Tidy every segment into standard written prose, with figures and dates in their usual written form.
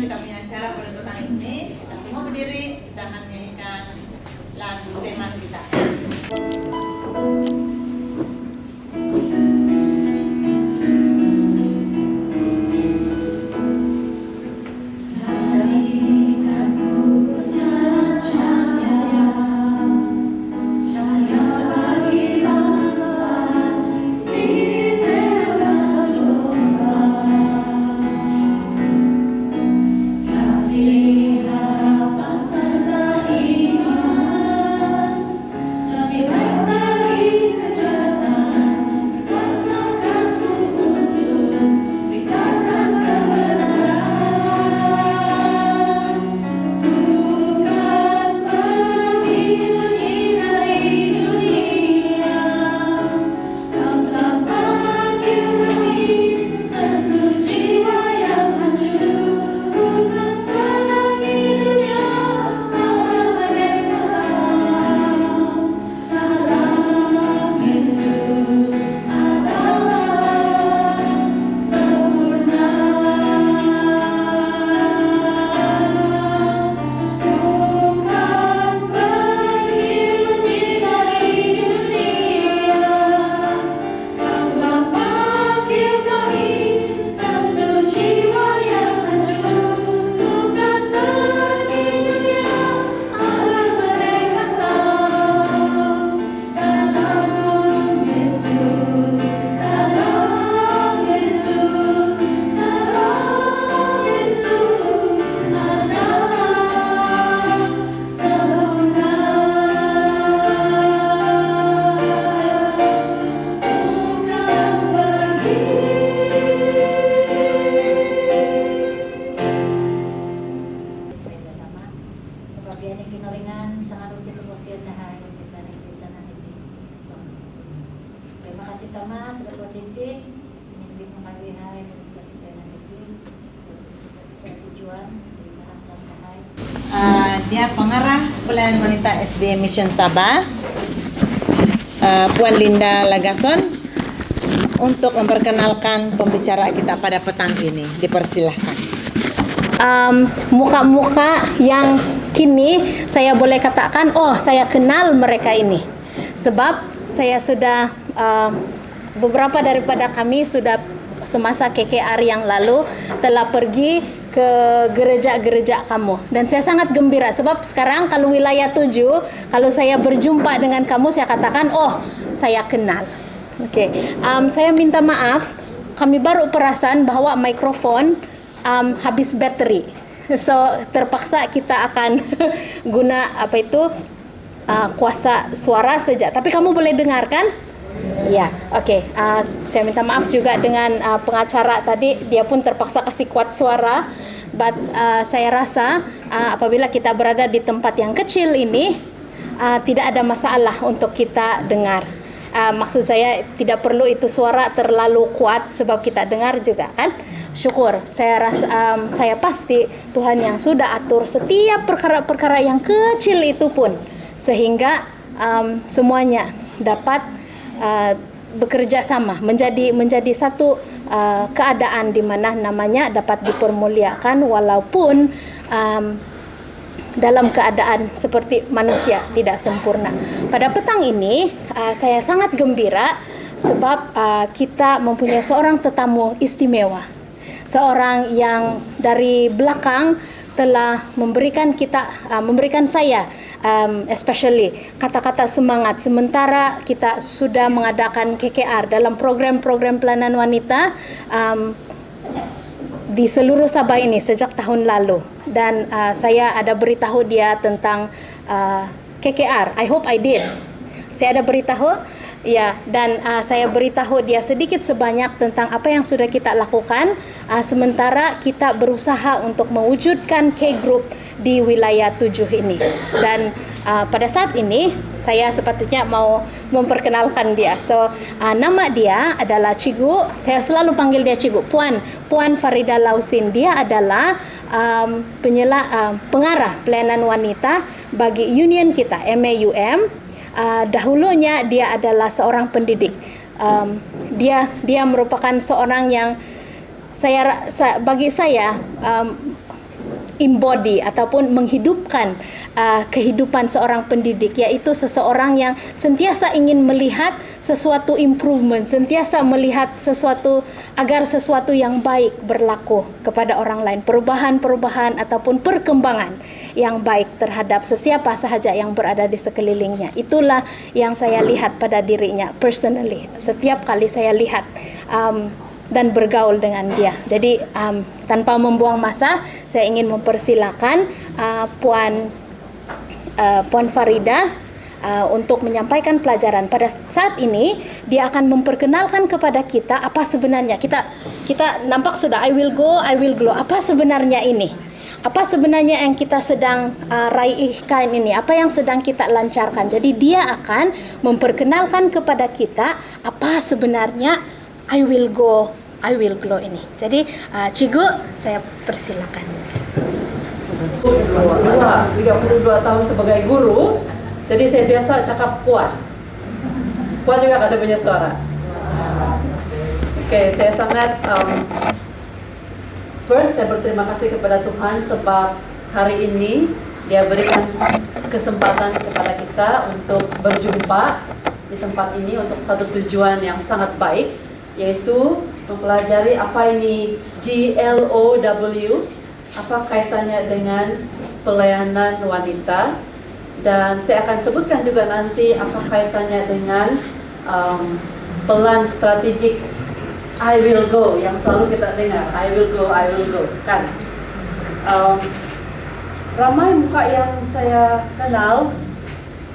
kita punya acara pada petang ini. Kita semua berdiri, kita akan nyanyikan lagu tema kita. Dia pengarah pelayanan wanita SD Mission Sabah, Puan Linda Lagason, untuk memperkenalkan pembicara kita pada petang ini. Dipersilahkan. Muka-muka yang kini saya boleh katakan, oh saya kenal mereka ini, sebab saya sudah beberapa daripada kami sudah semasa KKR yang lalu telah pergi ke gereja-gereja kamu, dan saya sangat gembira sebab sekarang kalau wilayah 7, kalau saya berjumpa dengan kamu saya katakan, oh saya kenal. Oke. Saya minta maaf, kami baru perasan bahwa mikrofon habis bateri, so terpaksa kita akan guna kuasa suara saja, tapi kamu boleh dengarkan. Ya, oke. Saya minta maaf juga dengan pengacara tadi, dia pun terpaksa kasih kuat suara. But saya rasa apabila kita berada di tempat yang kecil ini, tidak ada masalah untuk kita dengar. Maksud saya tidak perlu itu suara terlalu kuat sebab kita dengar juga kan. Syukur, saya rasa saya pasti Tuhan yang sudah atur setiap perkara-perkara yang kecil itu pun, sehingga semuanya dapat bekerja sama menjadi satu keadaan di mana namanya dapat dipermuliakan walaupun dalam keadaan seperti manusia tidak sempurna. Pada petang ini saya sangat gembira sebab kita mempunyai seorang tetamu istimewa, seorang yang dari belakang telah memberikan saya especially kata-kata semangat sementara kita sudah mengadakan KKR dalam program-program pelayanan wanita di seluruh Sabah ini sejak tahun lalu, dan saya ada beritahu dia tentang KKR. I hope I did. Saya ada beritahu, ya, dan saya beritahu dia sedikit sebanyak tentang apa yang sudah kita lakukan sementara kita berusaha untuk mewujudkan K-Group di wilayah 7 ini. Dan pada saat ini saya sepatutnya mau memperkenalkan dia. So nama dia adalah Cigu. Saya selalu panggil dia Cigu. Puan Farida Lausin. Dia adalah pengarah pelayanan wanita bagi union kita MAUM. Dahulunya dia adalah seorang pendidik. Dia merupakan seorang yang bagi saya embody ataupun menghidupkan kehidupan seorang pendidik, yaitu seseorang yang sentiasa ingin melihat sesuatu improvement, sentiasa melihat sesuatu agar sesuatu yang baik berlaku kepada orang lain, perubahan-perubahan ataupun perkembangan yang baik terhadap sesiapa sahaja yang berada di sekelilingnya. Itulah yang saya lihat pada dirinya personally setiap kali saya lihat dan bergaul dengan dia. Jadi tanpa membuang masa, saya ingin mempersilakan Puan Farida untuk menyampaikan pelajaran. Pada saat ini dia akan memperkenalkan kepada kita apa sebenarnya kita nampak sudah I will go, I will glow. Apa sebenarnya ini? Apa sebenarnya yang kita sedang raihkan ini? Apa yang sedang kita lancarkan? Jadi dia akan memperkenalkan kepada kita apa sebenarnya I will go, I will glow ini. Jadi Cigu, saya persilakan. 32 tahun sebagai guru, jadi saya biasa cakap kuat juga ada punya suara. Oke, saya sangat first saya berterima kasih kepada Tuhan sebab hari ini Dia berikan kesempatan kepada kita untuk berjumpa di tempat ini untuk satu tujuan yang sangat baik, yaitu mempelajari apa ini GLOW, apa kaitannya dengan pelayanan wanita, dan saya akan sebutkan juga nanti apa kaitannya dengan pelan strategik I will go yang selalu kita dengar, I will go kan. Ramai muka yang saya kenal,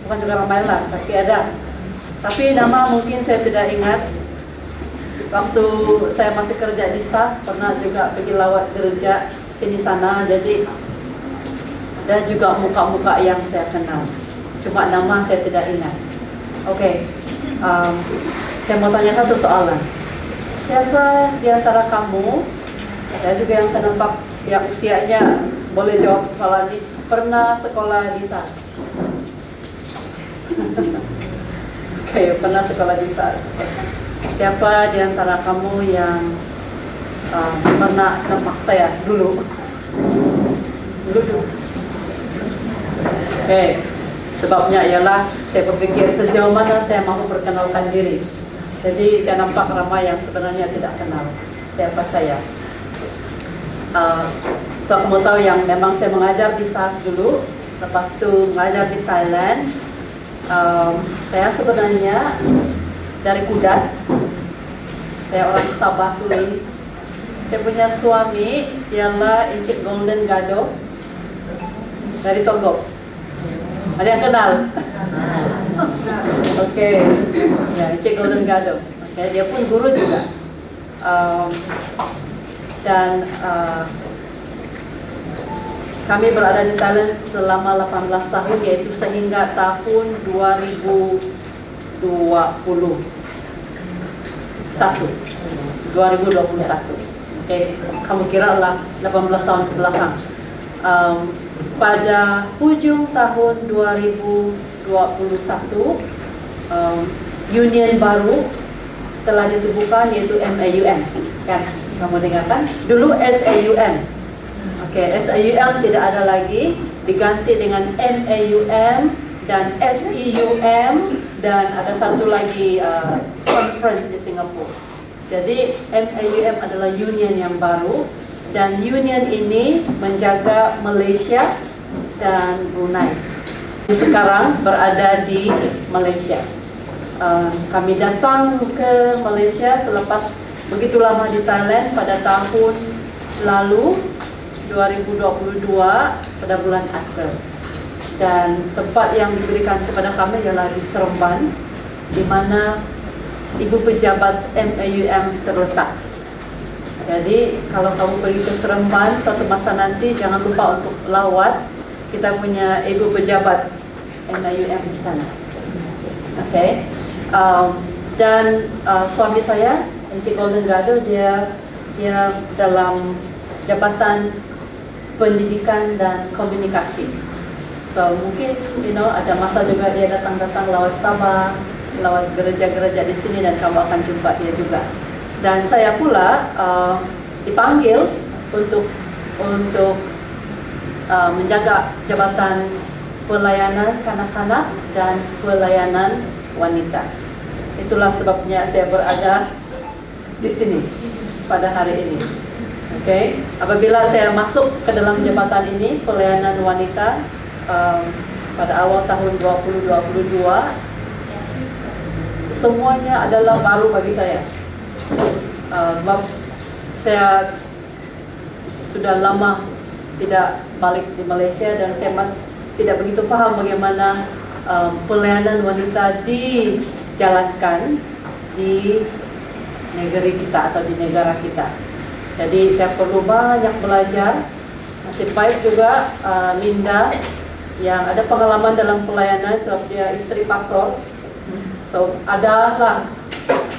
bukan juga ramai lah, tapi ada. Tapi nama mungkin saya tidak ingat. Waktu saya masih kerja di SAS, pernah juga pergi lawat gereja sini sana, jadi ada juga muka-muka yang saya kenal, cuma nama saya tidak ingat. Oke, saya mau tanya satu soalan. Siapa di antara kamu, ada juga yang saya nampak yang usianya boleh jawab soalan ini, pernah sekolah di SAS? Oke, pernah sekolah di SAS. Siapa di antara kamu yang pernah nampak saya dulu? Oke, sebabnya ialah saya berpikir sejauh mana saya mampu perkenalkan diri. Jadi saya nampak ramai yang sebenarnya tidak kenal siapa saya. So aku mau tahu yang memang saya mengajar di SAS dulu, lepas itu mengajar di Thailand. Saya sebenarnya dari Kudat. Saya orang Sabah Tuli. Saya punya suami ialah Encik Golden Gado dari Togo. Ada yang kenal? Oke, ya, Encik Golden Gado. Oke, dia pun guru juga. Dan kami berada di Thailand selama 18 tahun, yaitu sehingga tahun 2021. Oke, kamu kira lah 18 tahun ke belakang. Pada hujung tahun 2021, union baru telah ditubuhkan, yaitu MAUM. Kan, kamu dengarkan? Dulu SAUM. Oke, SAUM tidak ada lagi, diganti dengan MAUM dan SEUM, dan ada satu lagi conference di Singapura. Jadi MAUM adalah union yang baru, dan union ini menjaga Malaysia dan Brunei. Sekarang berada di Malaysia. Kami datang ke Malaysia selepas begitu lama di Thailand pada tahun lalu 2022 pada bulan April. Dan tempat yang diberikan kepada kami ialah di Seremban, di mana Ibu Pejabat MAUM terletak. Jadi kalau kamu pergi ke Seremban suatu masa nanti, jangan lupa untuk lawat kita punya Ibu Pejabat MAUM di sana. Oke. Dan suami saya, Encik Golden Gado, dia dalam jabatan pendidikan dan komunikasi. So mungkin ada masa juga dia datang lawat Sabah, lawat gereja-gereja di sini, dan kamu akan jumpa dia juga. Dan saya pula dipanggil untuk menjaga jabatan pelayanan kanak-kanak dan pelayanan wanita. Itulah sebabnya saya berada di sini pada hari ini. Oke, apabila saya masuk ke dalam jabatan ini, pelayanan wanita, pada awal tahun 2022, semuanya adalah baru bagi saya. Sebab saya sudah lama tidak balik di Malaysia dan saya masih tidak begitu paham bagaimana pelayanan wanita dijalankan di negeri kita atau di negara kita. Jadi saya perlu banyak belajar. Nasib baik juga Linda yang ada pengalaman dalam pelayanan sebab dia istri pastor. So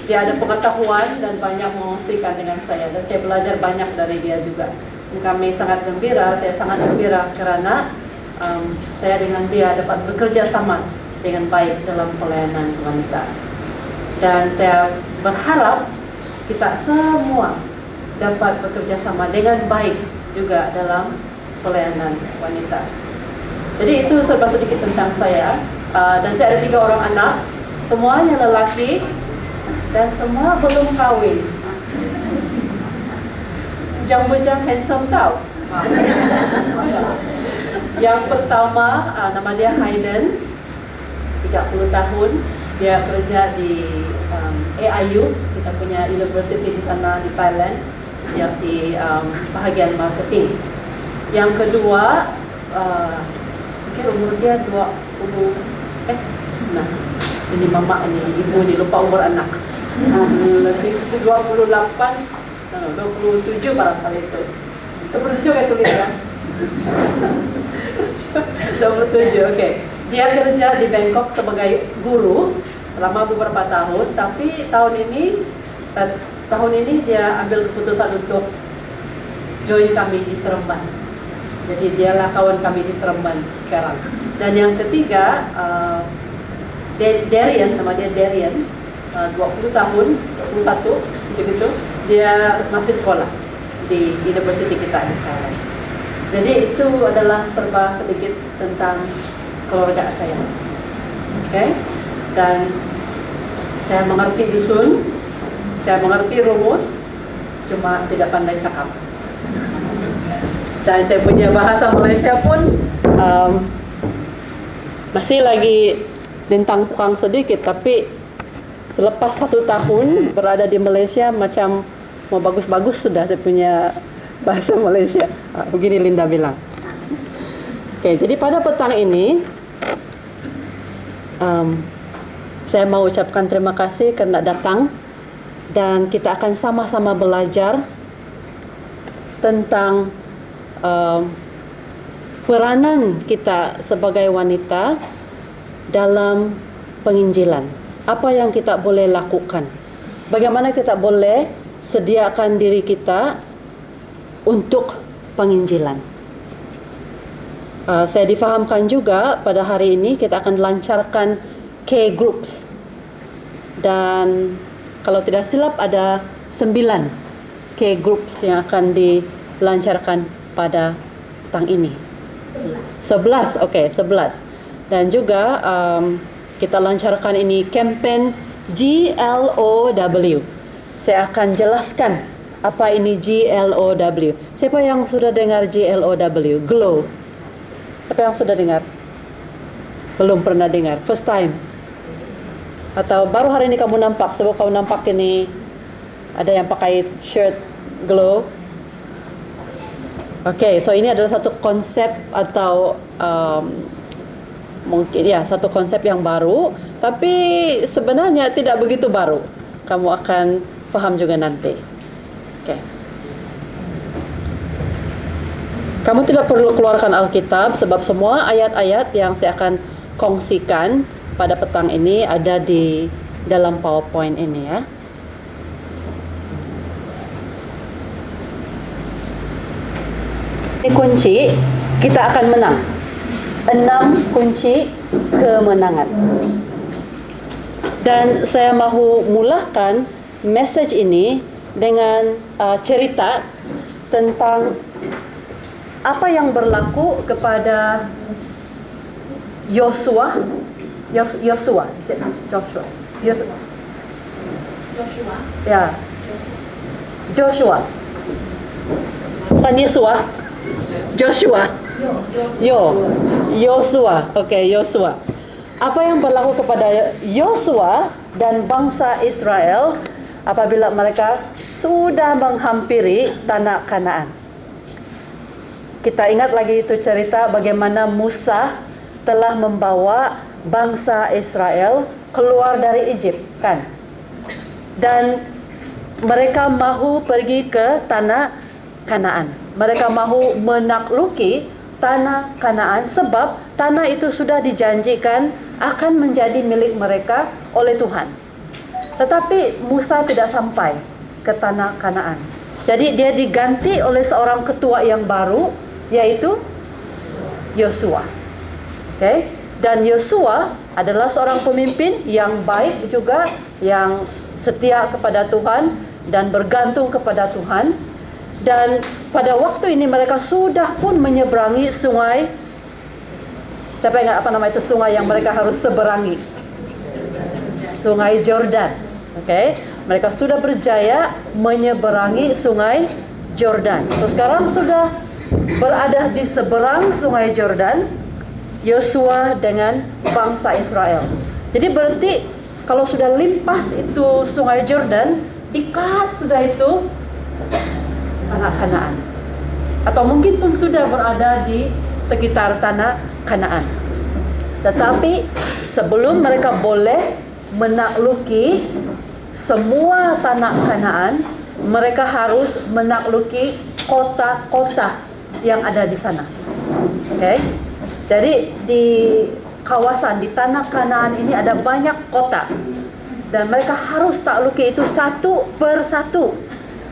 dia ada pengetahuan dan banyak mengungsikan dengan saya dan saya belajar banyak dari dia juga. Kami sangat gembira, saya sangat gembira karena saya dengan dia dapat bekerja sama dengan baik dalam pelayanan wanita. Dan saya berharap kita semua dapat bekerja sama dengan baik juga dalam pelayanan wanita. Jadi itu serba sedikit tentang saya. Dan saya ada 3 orang anak, semuanya lelaki dan semua belum kawin. Bujang-bujang handsome tau. Yang pertama nama dia Hayden, 30 tahun. Dia kerja di AIU, kita punya university di sana di Thailand, dia di bahagian marketing. Yang kedua, mungkin umur dia 20, nah ini mama ini, ibu ini lupa umur anak. Lebih 28, 27 barangkali itu. 27 kayak tulis ya. 27, oke. Dia kerja di Bangkok sebagai guru selama beberapa tahun, tapi tahun ini dia ambil keputusan untuk join kami di Seremban. Jadi dialah kawan kami di Seremban sekarang. Dan yang ketiga, Darian, nama dia Darian, 20 tahun, 21, begitu. Dia masih sekolah di university kita di Thailand. Jadi itu adalah serba sedikit tentang keluarga saya. Oke? Dan saya mengerti dusun, saya mengerti rumus, cuma tidak pandai cakap. Dan saya punya bahasa Malaysia pun masih lagi dintang-tang sedikit, tapi selepas 1 tahun berada di Malaysia macam mau bagus-bagus sudah saya punya bahasa Malaysia. Begini Linda bilang. Oke, jadi pada petang ini saya mau ucapkan terima kasih karena datang dan kita akan sama-sama belajar tentang peranan kita sebagai wanita dalam penginjilan. Apa yang kita boleh lakukan? Bagaimana kita boleh sediakan diri kita untuk penginjilan? Saya difahamkan juga pada hari ini kita akan lancarkan K-Groups. Dan kalau tidak silap ada 9 K-Groups yang akan dilancarkan pada petang ini. 11, oke, 11. Dan juga kita lancarkan ini campaign GLOW. Saya akan jelaskan apa ini GLOW. Siapa yang sudah dengar GLOW? Glow. Siapa yang sudah dengar? Belum pernah dengar? First time? Atau baru hari ini kamu nampak? Sebab kamu nampak ini ada yang pakai shirt glow. Oke, so ini adalah satu konsep atau mungkin ya satu konsep yang baru, tapi sebenarnya tidak begitu baru. Kamu akan paham juga nanti. Oke. Kamu tidak perlu keluarkan Alkitab sebab semua ayat-ayat yang saya akan kongsikan pada petang ini ada di dalam PowerPoint ini ya. Ini kunci kita akan menang. 6 kunci kemenangan. Dan saya mahu mulakan message ini dengan cerita tentang apa yang berlaku kepada Joshua? Ya, Joshua. Bukan Yesua. Joshua. Yosua. Oke, Yosua. Apa yang berlaku kepada Yosua dan bangsa Israel apabila mereka sudah menghampiri tanah Kanaan? Kita ingat lagi itu cerita bagaimana Musa telah membawa bangsa Israel keluar dari Egypt, kan? Dan mereka mahu pergi ke tanah Kanaan. Mereka mahu menakluki tanah Kanaan sebab tanah itu sudah dijanjikan akan menjadi milik mereka oleh Tuhan. Tetapi Musa tidak sampai ke tanah Kanaan. Jadi dia diganti oleh seorang ketua yang baru, yaitu Yosua. Okay? Dan Yosua adalah seorang pemimpin yang baik juga, yang setia kepada Tuhan dan bergantung kepada Tuhan. Dan pada waktu ini mereka sudah pun menyeberangi sungai. Siapa ingat apa nama itu sungai yang mereka harus seberangi? Sungai Jordan. Okay? Mereka sudah berjaya menyeberangi sungai Jordan. So, sekarang sudah berada di seberang sungai Jordan, Yosua dengan bangsa Israel. Jadi berarti kalau sudah limpas itu sungai Jordan, dekat sudah itu tanah Kanaan. Atau mungkin pun sudah berada di sekitar tanah Kanaan. Tetapi sebelum mereka boleh menakluki semua tanah Kanaan, mereka harus menakluki kota-kota yang ada di sana. Okay? Jadi di kawasan di tanah Kanaan ini ada banyak kota, dan mereka harus takluki itu satu per satu.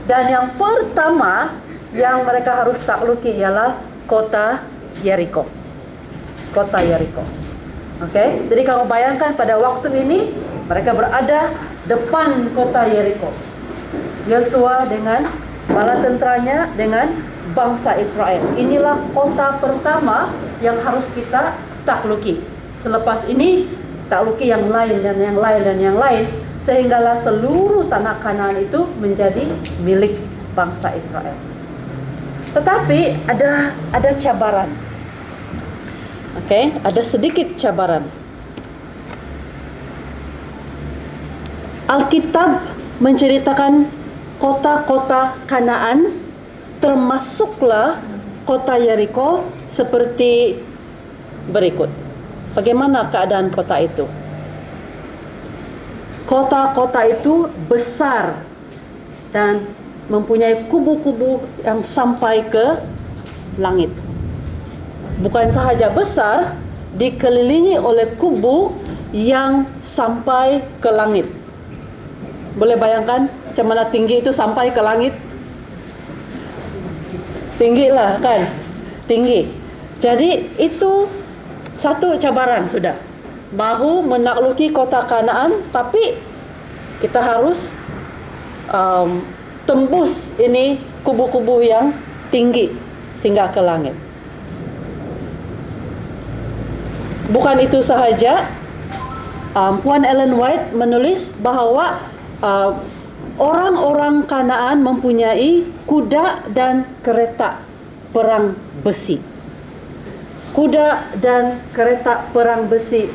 Dan yang pertama yang mereka harus takluki ialah kota Yeriko. Kota Yeriko. Okay? Jadi kamu bayangkan pada waktu ini mereka berada depan kota Yeriko. Yosua dengan bala tenteranya dengan bangsa Israel. Inilah kota pertama yang harus kita takluki. Selepas ini takluki yang lain dan yang lain dan yang lain, sehinggalah seluruh tanah Kanaan itu menjadi milik bangsa Israel. Tetapi ada cabaran. Oke, ada sedikit cabaran. Alkitab menceritakan kota-kota Kanaan, termasuklah kota Yeriko, seperti berikut. Bagaimana keadaan kota itu? Kota-kota itu besar dan mempunyai kubu-kubu yang sampai ke langit. Bukan sahaja besar, dikelilingi oleh kubu yang sampai ke langit. Boleh bayangkan macam mana tinggi itu sampai ke langit? Tinggi lah kan? Tinggi. Jadi itu satu cabaran sudah. Mahu menakluki kota Kanaan, tapi kita harus tembus ini kubu-kubu yang tinggi sehingga ke langit. Bukan itu sahaja, Puan Ellen White menulis bahawa orang-orang Kanaan mempunyai kuda dan kereta perang besi. Kuda dan kereta perang besi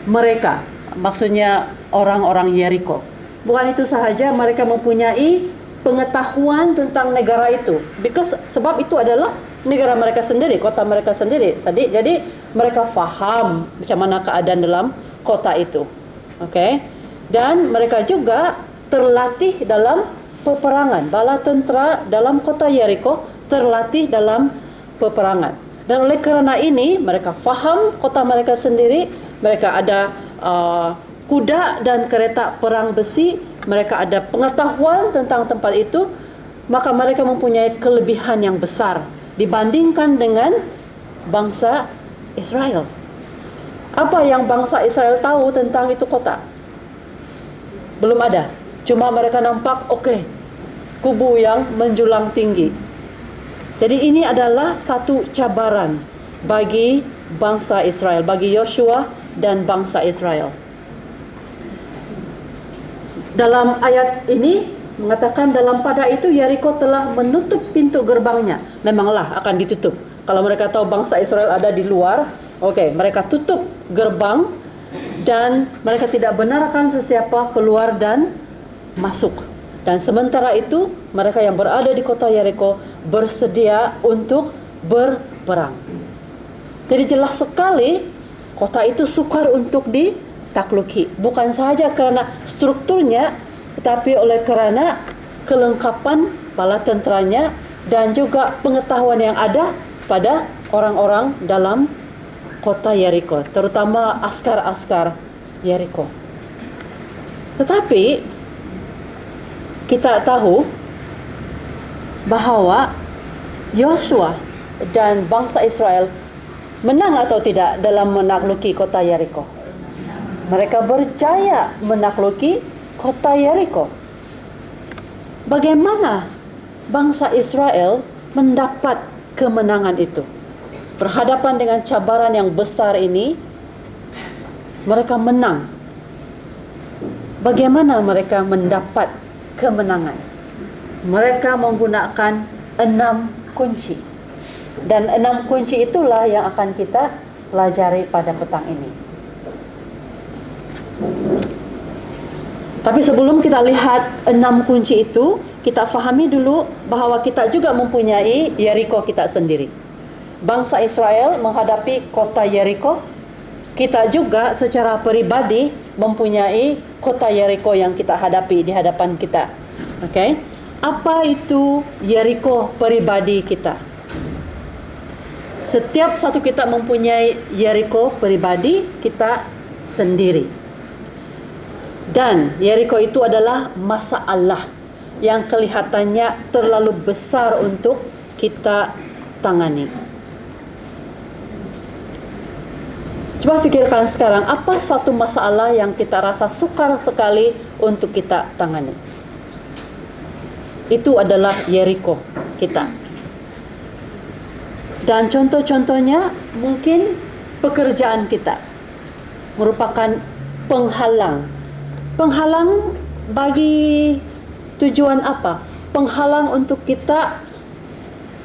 mereka, maksudnya orang-orang Yeriko. Bukan itu sahaja, mereka mempunyai pengetahuan tentang negara itu. Sebab itu adalah negara mereka sendiri, kota mereka sendiri. Jadi mereka faham macam mana keadaan dalam kota itu. Okay? Dan mereka juga terlatih dalam peperangan. Bala tentera dalam kota Yeriko terlatih dalam peperangan. Dan oleh kerana ini, mereka faham kota mereka sendiri. Mereka ada kuda dan kereta perang besi. Mereka ada pengetahuan tentang tempat itu. Maka mereka mempunyai kelebihan yang besar dibandingkan dengan bangsa Israel. Apa yang bangsa Israel tahu tentang itu kota? Belum ada. Cuma mereka nampak, okey, kubu yang menjulang tinggi. Jadi ini adalah satu cabaran bagi bangsa Israel, bagi Yosua dan bangsa Israel. Dalam ayat ini mengatakan dalam pada itu Yeriko telah menutup pintu gerbangnya. Memanglah akan ditutup. Kalau mereka tahu bangsa Israel ada di luar, mereka tutup gerbang dan mereka tidak benarkan sesiapa keluar dan masuk. Dan sementara itu mereka yang berada di kota Yeriko bersedia untuk berperang. Jadi jelas sekali kota itu sukar untuk ditakluki. Bukan saja karena strukturnya, tetapi oleh karena kelengkapan bala tenteranya dan juga pengetahuan yang ada pada orang-orang dalam kota Yeriko, terutama askar-askar Yeriko. Tetapi kita tahu bahwa Yosua dan bangsa Israel menang atau tidak dalam menakluki kota Yeriko. Mereka berjaya menakluki kota Yeriko. Bagaimana bangsa Israel mendapat kemenangan itu? Berhadapan dengan cabaran yang besar ini, mereka menang. Bagaimana mereka mendapat kemenangan? Mereka menggunakan 6 kunci. Dan 6 kunci itulah yang akan kita pelajari pada petang ini. Tapi sebelum kita lihat 6 kunci itu, kita fahami dulu bahwa kita juga mempunyai Yeriko kita sendiri. Bangsa Israel menghadapi kota Yeriko. Kita juga secara pribadi mempunyai kota Yeriko yang kita hadapi di hadapan kita. Apa itu Yeriko pribadi kita? Setiap satu kita mempunyai Yeriko pribadi kita sendiri. Dan Yeriko itu adalah masalah yang kelihatannya terlalu besar untuk kita tangani. Coba pikirkan sekarang, apa suatu masalah yang kita rasa sukar sekali untuk kita tangani? Itu adalah Yeriko kita. Dan contoh-contohnya mungkin pekerjaan kita merupakan penghalang. Penghalang bagi tujuan apa? Penghalang untuk kita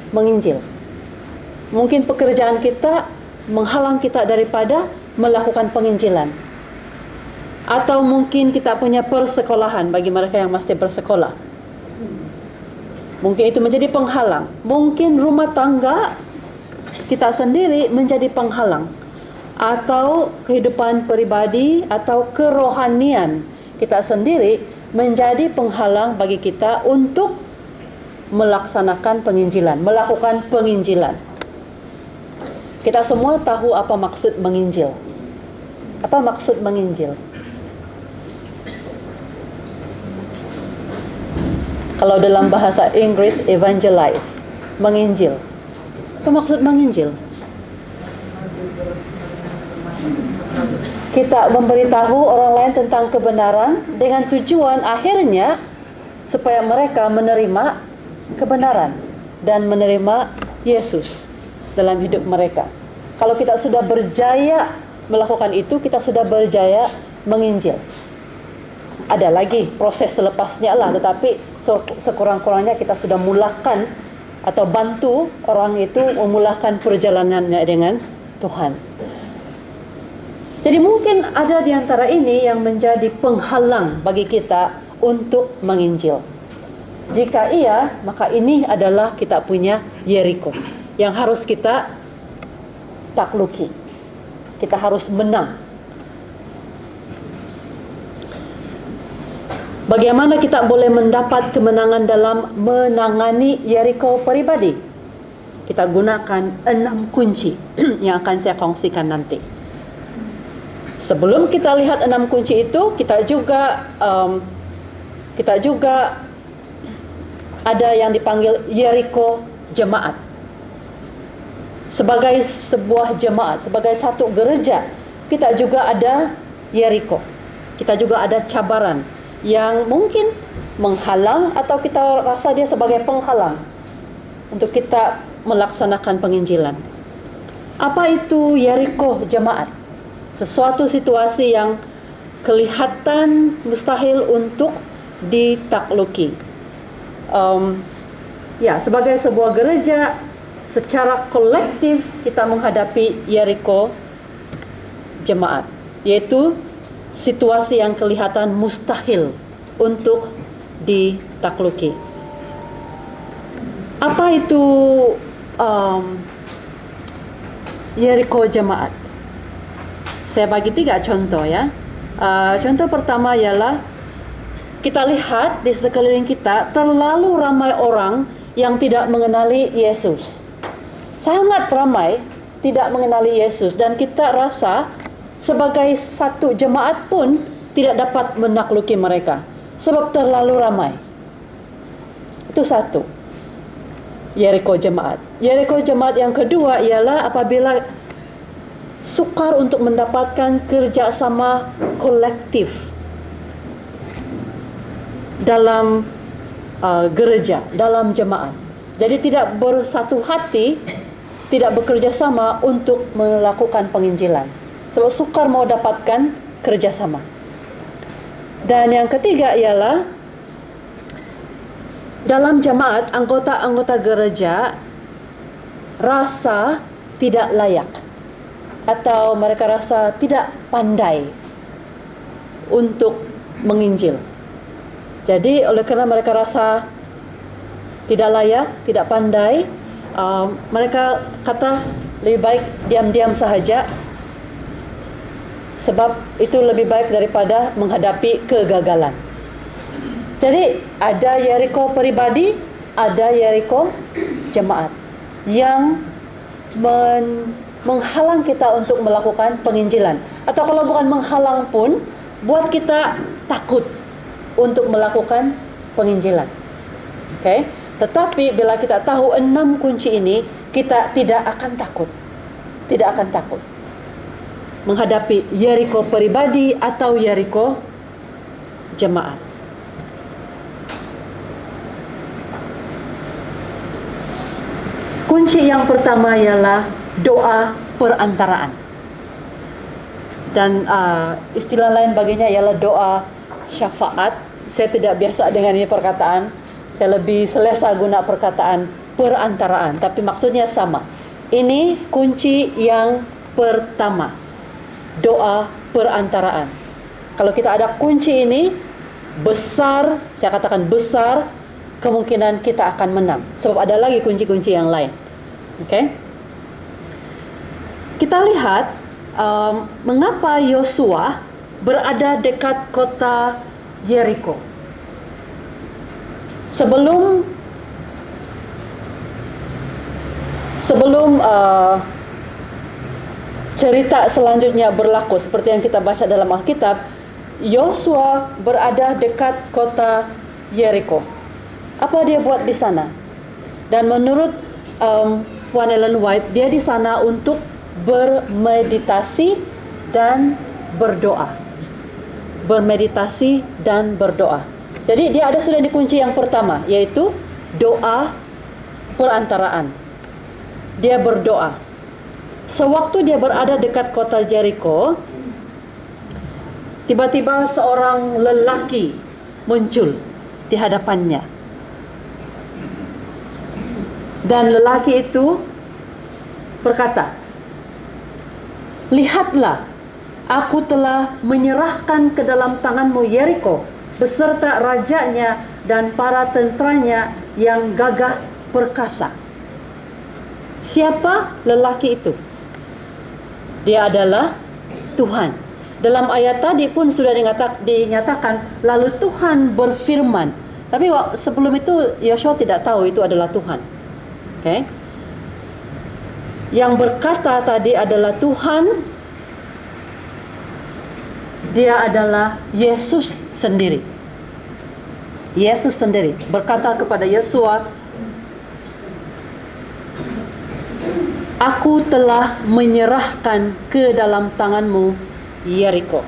menginjil. Mungkin pekerjaan kita menghalang kita daripada melakukan penginjilan. Atau mungkin kita punya persekolahan bagi mereka yang masih bersekolah. Mungkin itu menjadi penghalang. Mungkin rumah tangga kita sendiri menjadi penghalang. Atau kehidupan pribadi atau kerohanian kita sendiri menjadi penghalang bagi kita untuk melaksanakan penginjilan, melakukan penginjilan. Kita semua tahu apa maksud menginjil. Apa maksud menginjil? Kalau dalam bahasa Inggris, evangelize, menginjil. Apa maksud menginjil? Kita memberitahu orang lain tentang kebenaran dengan tujuan akhirnya supaya mereka menerima kebenaran dan menerima Yesus dalam hidup mereka. Kalau kita sudah berjaya melakukan itu, kita sudah berjaya menginjil. Ada lagi proses selepasnya lah, tetapi sekurang-kurangnya kita sudah mulakan atau bantu orang itu memulakan perjalanannya dengan Tuhan. Jadi mungkin ada di antara ini yang menjadi penghalang bagi kita untuk menginjil. Jika iya, maka ini adalah kita punya Yeriko yang harus kita takluki. Kita harus menang. Bagaimana kita boleh mendapat kemenangan dalam menangani Yeriko pribadi? Kita gunakan 6 kunci yang akan saya kongsikan nanti. Sebelum kita lihat 6 kunci itu, kita juga ada yang dipanggil Yeriko jemaat. Sebagai sebuah jemaat, sebagai satu gereja, kita juga ada Yeriko. Kita juga ada cabaran yang mungkin menghalang atau kita rasa dia sebagai penghalang. untuk kita melaksanakan penginjilan. Apa itu Yeriko jemaat? Sesuatu situasi yang kelihatan mustahil untuk ditakluki. Sebagai sebuah gereja, secara kolektif kita menghadapi Yeriko jemaat, yaitu situasi yang kelihatan mustahil untuk ditakluki. Apa itu Yeriko jemaat? Saya bagi 3 contoh ya. Contoh pertama ialah kita lihat di sekeliling kita terlalu ramai orang yang tidak mengenali Yesus. Sangat ramai tidak mengenali Yesus, dan kita rasa sebagai satu jemaat pun tidak dapat menakluki mereka sebab terlalu ramai. Itu satu, Yeriko jemaat. Yeriko jemaat yang kedua ialah apabila sukar untuk mendapatkan kerjasama kolektif dalam gereja, dalam jemaat. Jadi tidak bersatu hati, tidak bekerja sama untuk melakukan penginjilan. Sebab sukar mau dapatkan kerjasama. Dan yang ketiga ialah dalam jemaat, anggota-anggota gereja rasa tidak layak, atau mereka rasa tidak pandai untuk menginjil. Jadi oleh kerana mereka rasa tidak layak, tidak pandai, mereka kata lebih baik diam-diam sahaja, sebab itu lebih baik daripada menghadapi kegagalan. Jadi ada Yeriko pribadi, ada Yeriko jemaat yang menghalang kita untuk melakukan penginjilan. Atau kalau bukan menghalang pun, buat kita takut untuk melakukan penginjilan. Okay? Tetapi bila kita tahu 6 kunci ini, kita tidak akan takut. Tidak akan takut menghadapi Yeriko pribadi atau Yeriko jemaat. Kunci yang pertama ialah doa perantaraan. Dan istilah lain baginya ialah doa syafaat. Saya tidak biasa dengan ini perkataan. Saya lebih selesa guna perkataan perantaraan, tapi maksudnya sama. Ini kunci yang pertama, doa perantaraan. Kalau kita ada kunci ini, besar, saya katakan besar, kemungkinan kita akan menang. Sebab ada lagi kunci-kunci yang lain. Okay? Kita lihat mengapa Yosua berada dekat kota Yeriko. Sebelum cerita selanjutnya berlaku seperti yang kita baca dalam Alkitab, Yosua berada dekat kota Yeriko. Apa dia buat di sana? Dan menurut Puan Ellen White, dia di sana untuk bermeditasi dan berdoa. Bermeditasi dan berdoa. Jadi dia ada sudah di kunci yang pertama, yaitu doa perantaraan. Dia berdoa. Sewaktu dia berada dekat kota Jericho, tiba-tiba seorang lelaki muncul di hadapannya. Dan lelaki itu berkata, "Lihatlah, aku telah menyerahkan ke dalam tanganmu Yeriko beserta rajanya dan para tenteranya yang gagah perkasa." Siapa lelaki itu? Dia adalah Tuhan. Dalam ayat tadi pun sudah dinyatakan, lalu Tuhan berfirman. Tapi sebelum itu Yosua tidak tahu itu adalah Tuhan. Okay? Yang berkata tadi adalah Tuhan. Dia adalah Yesus sendiri. Yesus sendiri berkata kepada Yosua, "Aku telah menyerahkan ke dalam tanganmu Yeriko."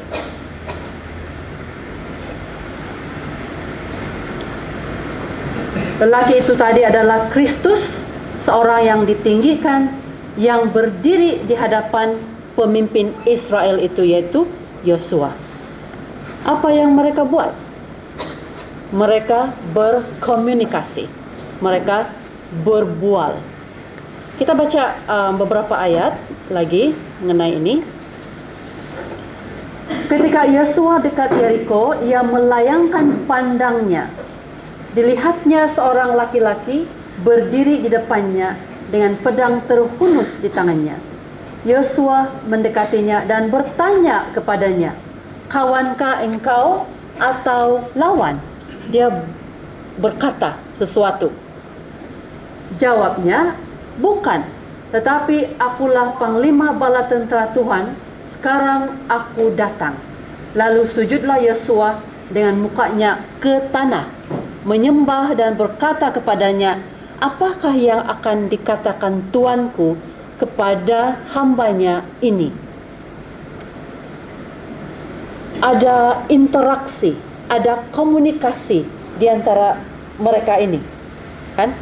Lelaki itu tadi adalah Kristus seorang yang ditinggikan, yang berdiri di hadapan pemimpin Israel itu, yaitu Yosua. Apa yang mereka buat? Mereka berkomunikasi, mereka berbual. Kita baca beberapa ayat lagi mengenai ini. Ketika Yosua dekat Yeriko, ia melayangkan pandangnya. Dilihatnya seorang laki-laki berdiri di depannya dengan pedang terhunus di tangannya. Yosua mendekatinya dan bertanya kepadanya, "Kawankah engkau atau lawan?" Dia berkata sesuatu. Jawabnya, "Bukan, tetapi akulah panglima bala tentera Tuhan. Sekarang aku datang." Lalu sujudlah Yosua dengan mukanya ke tanah, menyembah dan berkata kepadanya, "Apakah yang akan dikatakan tuanku kepada hambanya ini?" Ada interaksi, ada komunikasi di antara mereka ini, kan?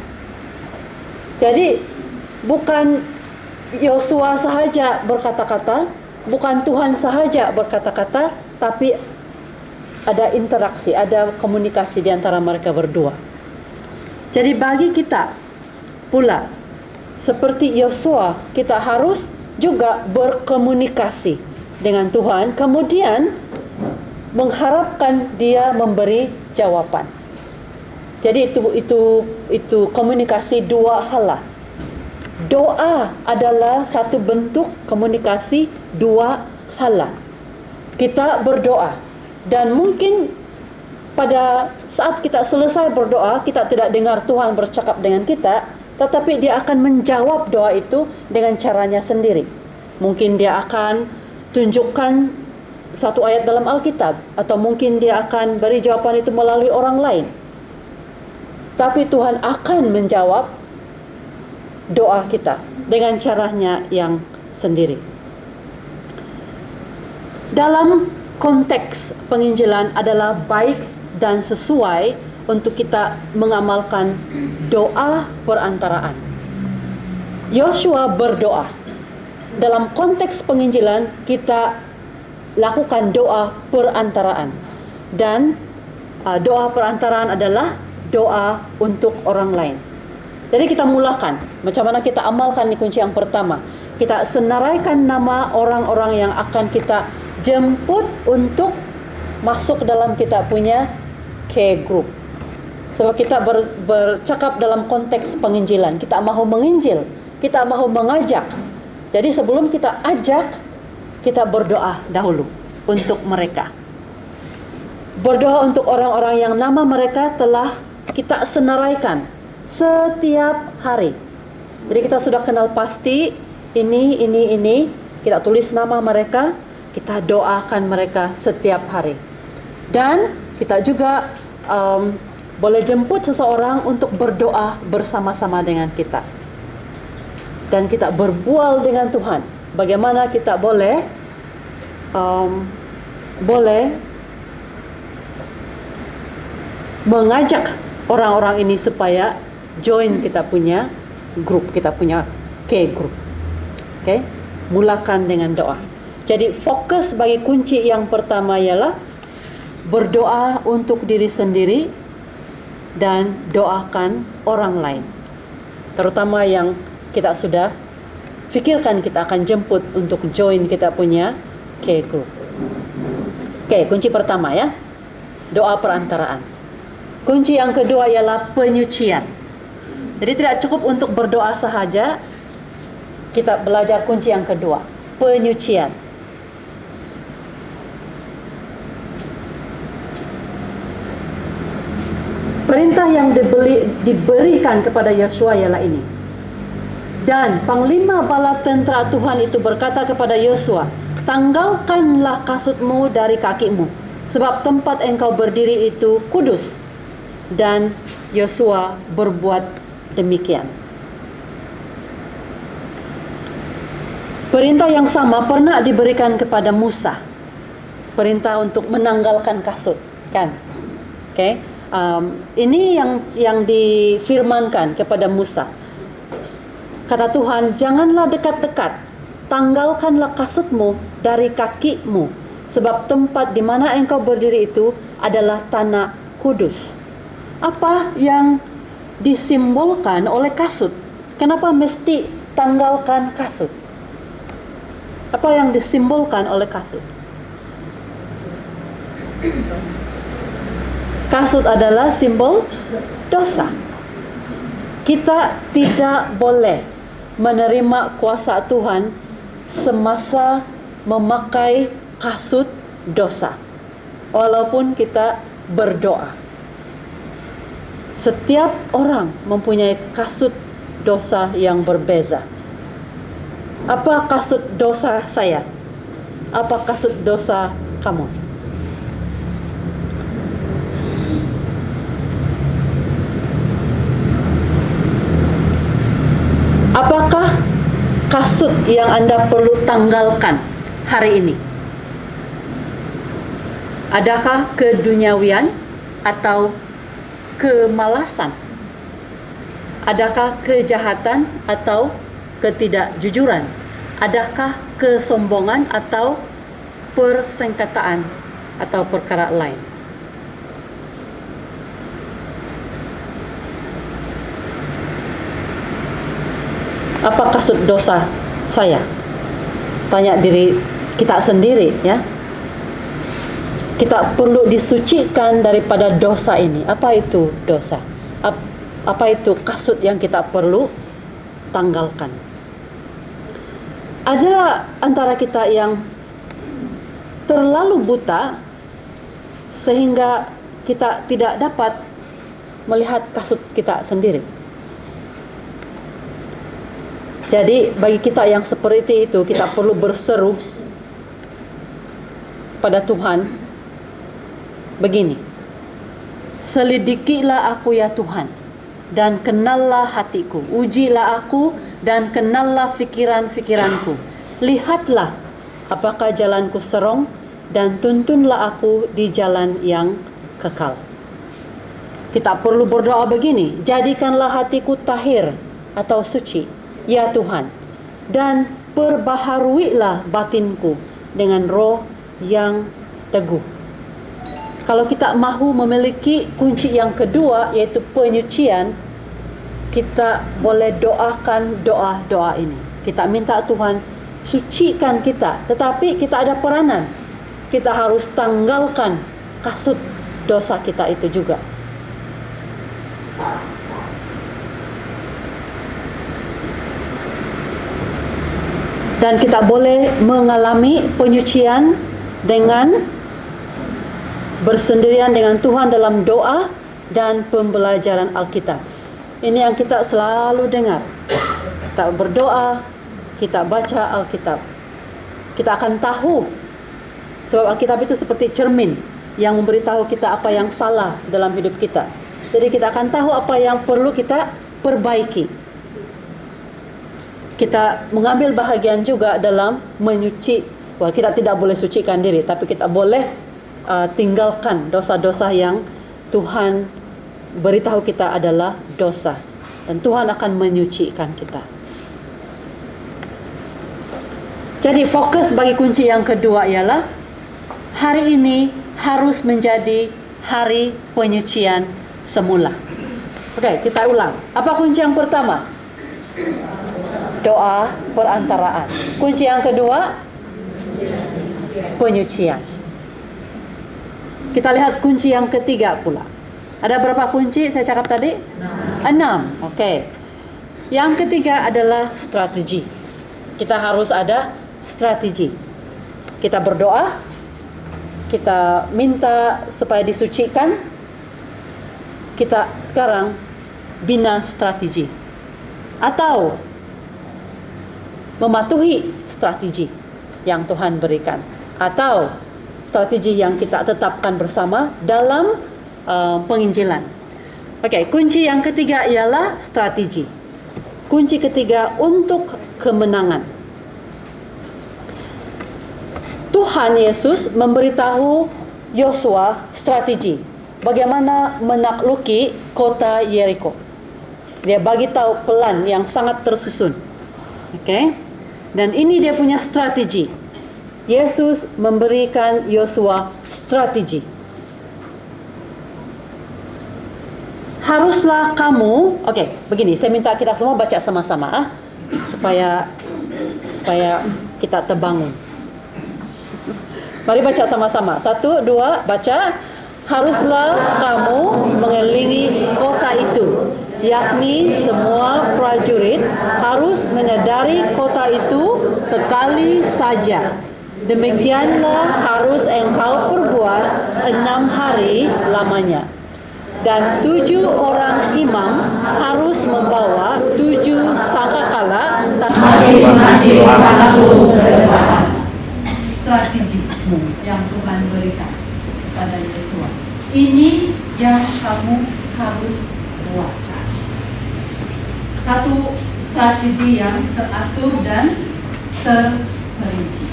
Jadi bukan Yosua sahaja berkata-kata, bukan Tuhan sahaja berkata-kata, tapi ada interaksi, ada komunikasi di antara mereka berdua. Jadi bagi kita pula, seperti Yosua, kita harus juga berkomunikasi dengan Tuhan, kemudian mengharapkan Dia memberi jawaban. Jadi itu komunikasi dua hala. Doa adalah satu bentuk komunikasi dua hala. Kita berdoa, dan mungkin pada saat kita selesai berdoa, kita tidak dengar Tuhan bercakap dengan kita, tetapi Dia akan menjawab doa itu dengan caranya sendiri. Mungkin Dia akan tunjukkan satu ayat dalam Alkitab, atau mungkin Dia akan beri jawaban itu melalui orang lain. Tapi Tuhan akan menjawab doa kita dengan caranya yang sendiri. Dalam konteks penginjilan adalah baik dan sesuai untuk kita mengamalkan doa perantaraan. Yosua berdoa. Dalam konteks penginjilan kita lakukan doa perantaraan. Dan doa perantaraan adalah doa untuk orang lain. Jadi kita mulakan, macam mana kita amalkan di kunci yang pertama. Kita senaraikan nama orang-orang yang akan kita jemput untuk masuk dalam kita punya K group. Sebab kita bercakap dalam konteks penginjilan. Kita mahu menginjil, kita mahu mengajak. Jadi sebelum kita ajak, kita berdoa dahulu untuk mereka. Berdoa untuk orang-orang yang nama mereka telah kita senaraikan setiap hari. Jadi kita sudah kenal pasti ini, kita tulis nama mereka, kita doakan mereka setiap hari. Dan kita juga boleh jemput seseorang untuk berdoa bersama-sama dengan kita. Dan kita berbual dengan Tuhan. Bagaimana kita boleh mengajak orang-orang ini supaya join kita punya grup, kita punya K group. Oke, mulakan dengan doa. Jadi fokus bagi kunci yang pertama ialah berdoa untuk diri sendiri dan doakan orang lain. Terutama yang kita sudah fikirkan kita akan jemput untuk join kita punya K group. Oke, kunci pertama ya, doa perantaraan. Kunci yang kedua ialah penyucian. Jadi tidak cukup untuk berdoa sahaja. Kita belajar kunci yang kedua, penyucian. Perintah yang diberikan kepada Yosua ialah ini. Dan panglima bala tentera Tuhan itu berkata kepada Yosua, "Tanggalkanlah kasutmu dari kakimu, sebab tempat engkau berdiri itu kudus." Dan Yosua berbuat demikian. Perintah yang sama pernah diberikan kepada Musa. Perintah untuk menanggalkan kasut, kan? Oke. Ini yang difirmankan kepada Musa. Kata Tuhan, janganlah dekat-dekat, tanggalkanlah kasutmu dari kakimu, sebab tempat di mana engkau berdiri itu adalah tanah kudus. Apa yang disimbolkan oleh kasut? Kenapa mesti tanggalkan kasut? Apa yang disimbolkan oleh kasut? Kasut adalah simbol dosa. Kita tidak boleh menerima kuasa Tuhan semasa memakai kasut dosa, walaupun kita berdoa. Setiap orang mempunyai kasut dosa yang berbeza. Apa kasut dosa saya? Apa kasut dosa kamu? Apakah kasut yang Anda perlu tanggalkan hari ini? Adakah keduniawian atau kemalasan? Adakah kejahatan atau ketidakjujuran? Adakah kesombongan atau persengketaan atau perkara lain? Apa kasut dosa saya? Tanya diri kita sendiri, ya. Kita perlu disucikan daripada dosa ini. Apa itu dosa? Apa itu kasut yang kita perlu tanggalkan? Ada antara kita yang terlalu buta sehingga kita tidak dapat melihat kasut kita sendiri. Jadi bagi kita yang seperti itu, kita perlu berseru pada Tuhan begini, selidikilah aku ya Tuhan, dan kenallah hatiku, ujilah aku dan kenallah fikiran-fikiranku, lihatlah apakah jalanku serong, dan tuntunlah aku di jalan yang kekal. Kita perlu berdoa begini, jadikanlah hatiku tahir atau suci ya Tuhan, dan perbaharuilah batinku dengan roh yang teguh. Kalau kita mahu memiliki kunci yang kedua, yaitu penyucian, kita boleh doakan doa-doa ini. Kita minta Tuhan sucikan kita, tetapi kita ada peranan. Kita harus tanggalkan kasut dosa kita itu juga. Dan kita boleh mengalami penyucian dengan bersendirian dengan Tuhan dalam doa dan pembelajaran Alkitab. Ini yang kita selalu dengar. Kita berdoa, kita baca Alkitab. Kita akan tahu, sebab Alkitab itu seperti cermin yang memberitahu kita apa yang salah dalam hidup kita. Jadi kita akan tahu apa yang perlu kita perbaiki. Kita mengambil bahagian juga dalam menyuci. Wah, kita tidak boleh sucikan diri, tapi kita boleh tinggalkan dosa-dosa yang Tuhan beritahu kita adalah dosa, dan Tuhan akan menyucikan kita. Jadi fokus bagi kunci yang kedua ialah hari ini harus menjadi hari penyucian semula. Oke, kita ulang. Apa kunci yang pertama? Doa perantaraan. Kunci yang kedua, penyucian. Kita lihat kunci yang ketiga pula. Ada berapa kunci saya cakap tadi? 6. Oke. Yang ketiga adalah strategi. Kita harus ada strategi. Kita berdoa, kita minta supaya disucikan. Kita sekarang bina strategi, atau mematuhi strategi yang Tuhan berikan, atau strategi yang kita tetapkan bersama dalam penginjilan. Oke, kunci yang ketiga ialah strategi. Kunci ketiga untuk kemenangan. Tuhan Yesus memberitahu Yosua strategi bagaimana menakluki kota Yeriko. Dia bagi tahu plan yang sangat tersusun. Oke? Dan ini dia punya strategi. Yesus memberikan Yosua strategi. Haruslah kamu, begini, saya minta kita semua baca sama-sama supaya kita terbangun. Mari baca sama-sama. 1, 2, baca. Haruslah kamu mengelilingi kota itu, yakni semua prajurit harus menyadari kota itu sekali saja. Demikianlah harus engkau perbuat 6 hari lamanya. Dan 7 orang imam harus membawa 7 sangkakala masing-masing strategi yang Tuhan berikan kepada Yosua. Ini yang kamu harus buat. Satu strategi yang teratur dan terperinci.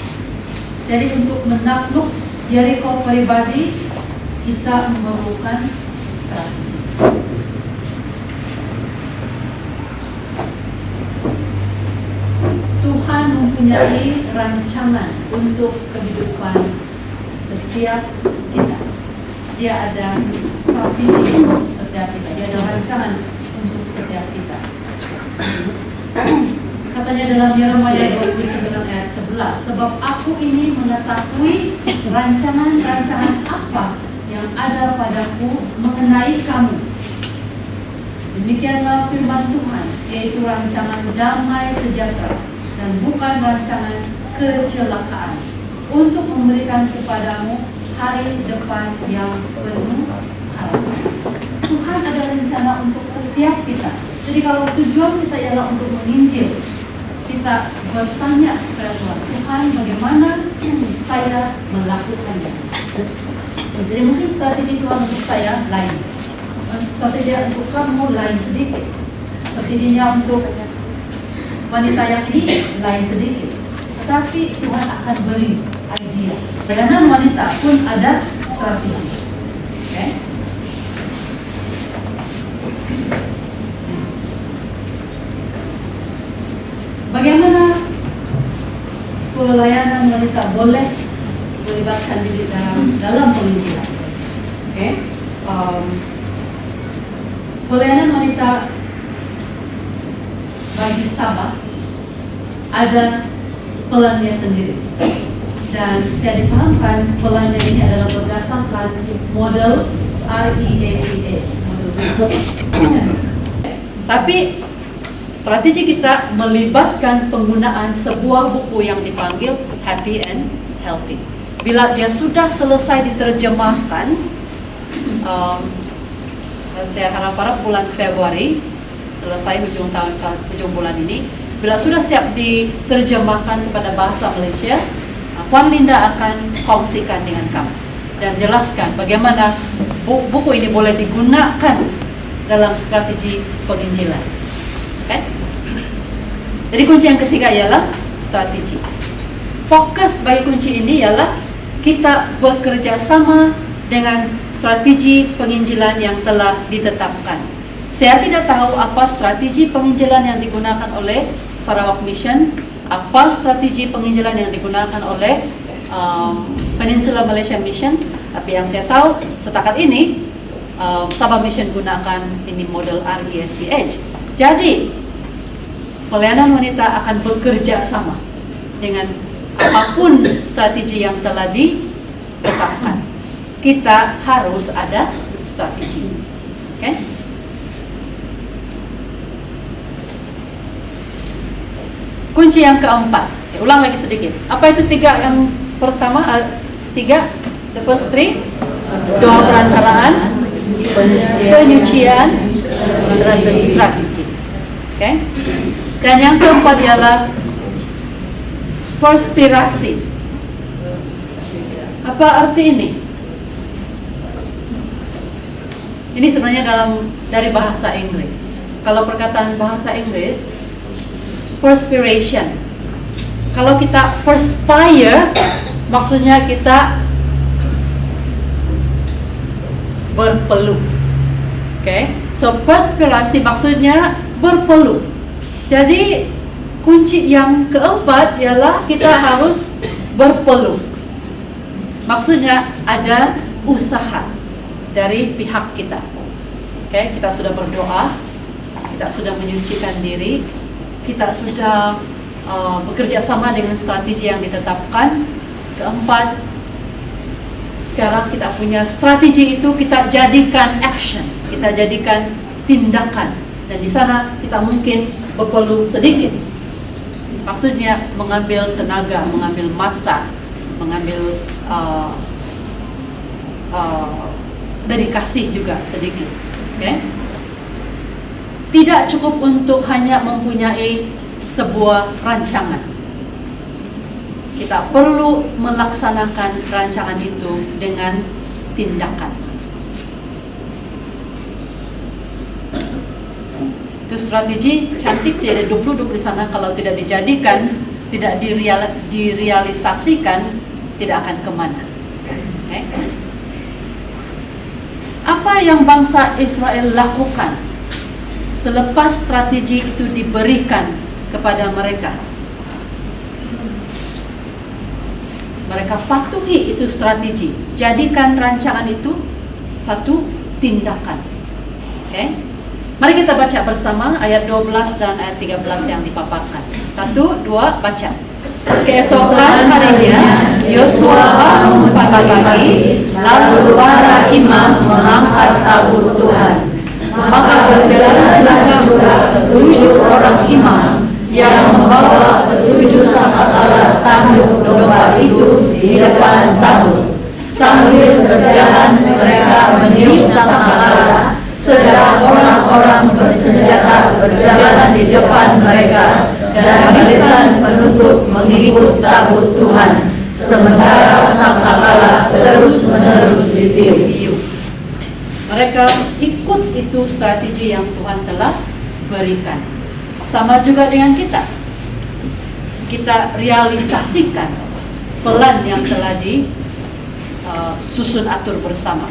Jadi untuk menakluk Yeriko pribadi, kita memerlukan strategi. Tuhan mempunyai rancangan untuk kehidupan setiap kita. Dia ada strategi untuk setiap kita. Dia ada rancangan untuk setiap kita. Katanya dalam Yeremia 29 ayat 11, sebab aku ini mengetahui rancangan-rancangan apa yang ada padaku mengenai kamu. Demikianlah firman Tuhan, yaitu rancangan damai sejahtera dan bukan rancangan kecelakaan, untuk memberikan kepadamu hari depan yang penuh harapan. Tuhan ada rencana untuk setiap kita. Jadi kalau tujuan kita ialah untuk menginjil, kita bertanya kepada Tuhan, Tuhan bagaimana saya melakukannya? Jadi mungkin strategi Tuhan untuk saya lain, strategi untuk kamu lain sedikit, strateginya untuk wanita yang ini lain sedikit. Tetapi Tuhan akan beri idea. Pelayanan wanita pun ada strategi. Okay? Bagaimana pelayanan wanita boleh melibatkan diri dalam penginjilan? Okay? Pelayanan wanita bagi Sabah ada pelannya sendiri, dan saya dipahamkan pelannya ini adalah berdasarkan model REACH, model. Tapi strategi kita melibatkan penggunaan sebuah buku yang dipanggil Happy and Healthy. Bila dia sudah selesai diterjemahkan, saya harap bulan Februari, selesai ujung bulan ini, bila sudah siap diterjemahkan kepada bahasa Malaysia, Puan Linda akan kongsikan dengan kamu dan jelaskan bagaimana buku ini boleh digunakan dalam strategi penginjilan. Okay? Jadi kunci yang ketiga ialah strategi. Fokus bagi kunci ini ialah kita bekerja sama dengan strategi penginjilan yang telah ditetapkan. Saya tidak tahu apa strategi penginjilan yang digunakan oleh Sarawak Mission, apa strategi penginjilan yang digunakan oleh Peninsula Malaysia Mission, tapi yang saya tahu setakat ini Sabah Mission gunakan ini model REACH. Jadi pelayanan wanita akan bekerja sama dengan apapun strategi yang telah ditetapkan. Kita harus ada strategi. Okay? Kunci yang keempat. Okay, ulang lagi sedikit. Apa itu tiga yang pertama? Tiga, the first three. Doa perantaraan, penyucian, strategi. Okay? Dan yang keempat ialah perspirasi. Apa arti ini? Ini sebenarnya dari bahasa Inggris. Kalau perkataan bahasa Inggris, perspiration. Kalau kita perspire, maksudnya kita berpeluh. Okay? So perspirasi maksudnya berpeluh. Jadi kunci yang keempat ialah kita harus berpeluh. Maksudnya ada usaha dari pihak kita. Oke, kita sudah berdoa, kita sudah menyucikan diri, kita sudah bekerja sama dengan strategi yang ditetapkan. Keempat, sekarang kita punya strategi itu kita jadikan action, kita jadikan tindakan, dan di sana kita mungkin berpeluh sedikit. Maksudnya mengambil tenaga, mengambil masa, mengambil dedikasi juga sedikit. Okay? Tidak cukup untuk hanya mempunyai sebuah rancangan. Kita perlu melaksanakan rancangan itu dengan tindakan. Itu strategi cantik, jadi 20 di sana kalau tidak dijadikan, tidak direalisasikan, tidak akan kemana. Okay? Apa yang bangsa Israel lakukan selepas strategi itu diberikan kepada mereka? Mereka patuhi itu strategi, jadikan rancangan itu satu tindakan. Okay? Mari kita baca bersama ayat 12 dan ayat 13 yang dipaparkan. 1, 2, baca. Keesokan harinya Yosua bangun pagi-pagi, lalu para imam mengangkat tabut Tuhan. Maka berjalanlah juga 7 orang imam yang membawa 7 sangkakala tanduk domba itu di depan tabut. Sambil berjalan mereka meniup sangkakala, sedang orang-orang bersenjata berjalan di depan mereka, dan barisan penutup mengikut tabut Tuhan, sementara sangkakala terus-menerus ditiup. Mereka ikut itu strategi yang Tuhan telah berikan. Sama juga dengan kita. Kita realisasikan pelan yang telah disusun atur bersama.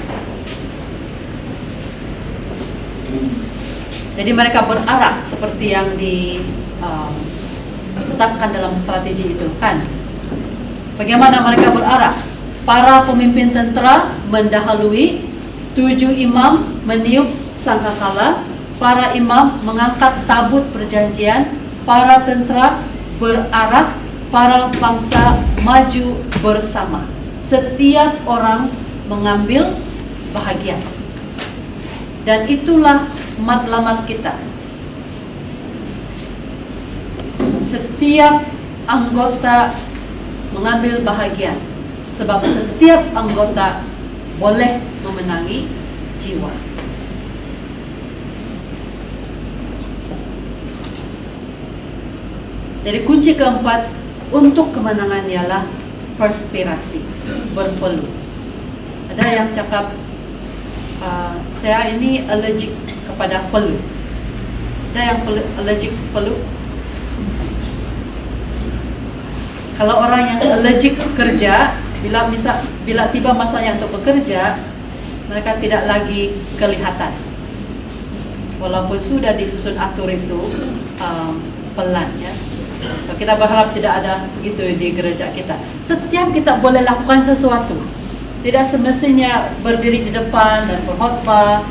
Jadi mereka berarah seperti yang ditetapkan dalam strategi itu, kan? Bagaimana mereka berarah? Para pemimpin tentera mendahului, 7 imam meniup sangkakala, para imam mengangkat tabut perjanjian, para tentera berarah, para bangsa maju bersama. Setiap orang mengambil bahagian. Dan itulah matlamat kita. Setiap anggota mengambil bahagian, sebab setiap anggota boleh memenangi jiwa. Jadi kunci keempat untuk kemenangan ialah perspirasi, berpeluh. Ada yang cakap, saya ini allergic kepada peluh. Ada yang allergic peluh? Kalau orang yang allergic kerja, bila tiba masanya untuk bekerja, mereka tidak lagi kelihatan. Walaupun sudah disusun atur itu pelan, ya. So, kita berharap tidak ada begitu di gereja kita. Setiap kita boleh lakukan sesuatu. Tidak semestinya berdiri di depan dan berkhotbah.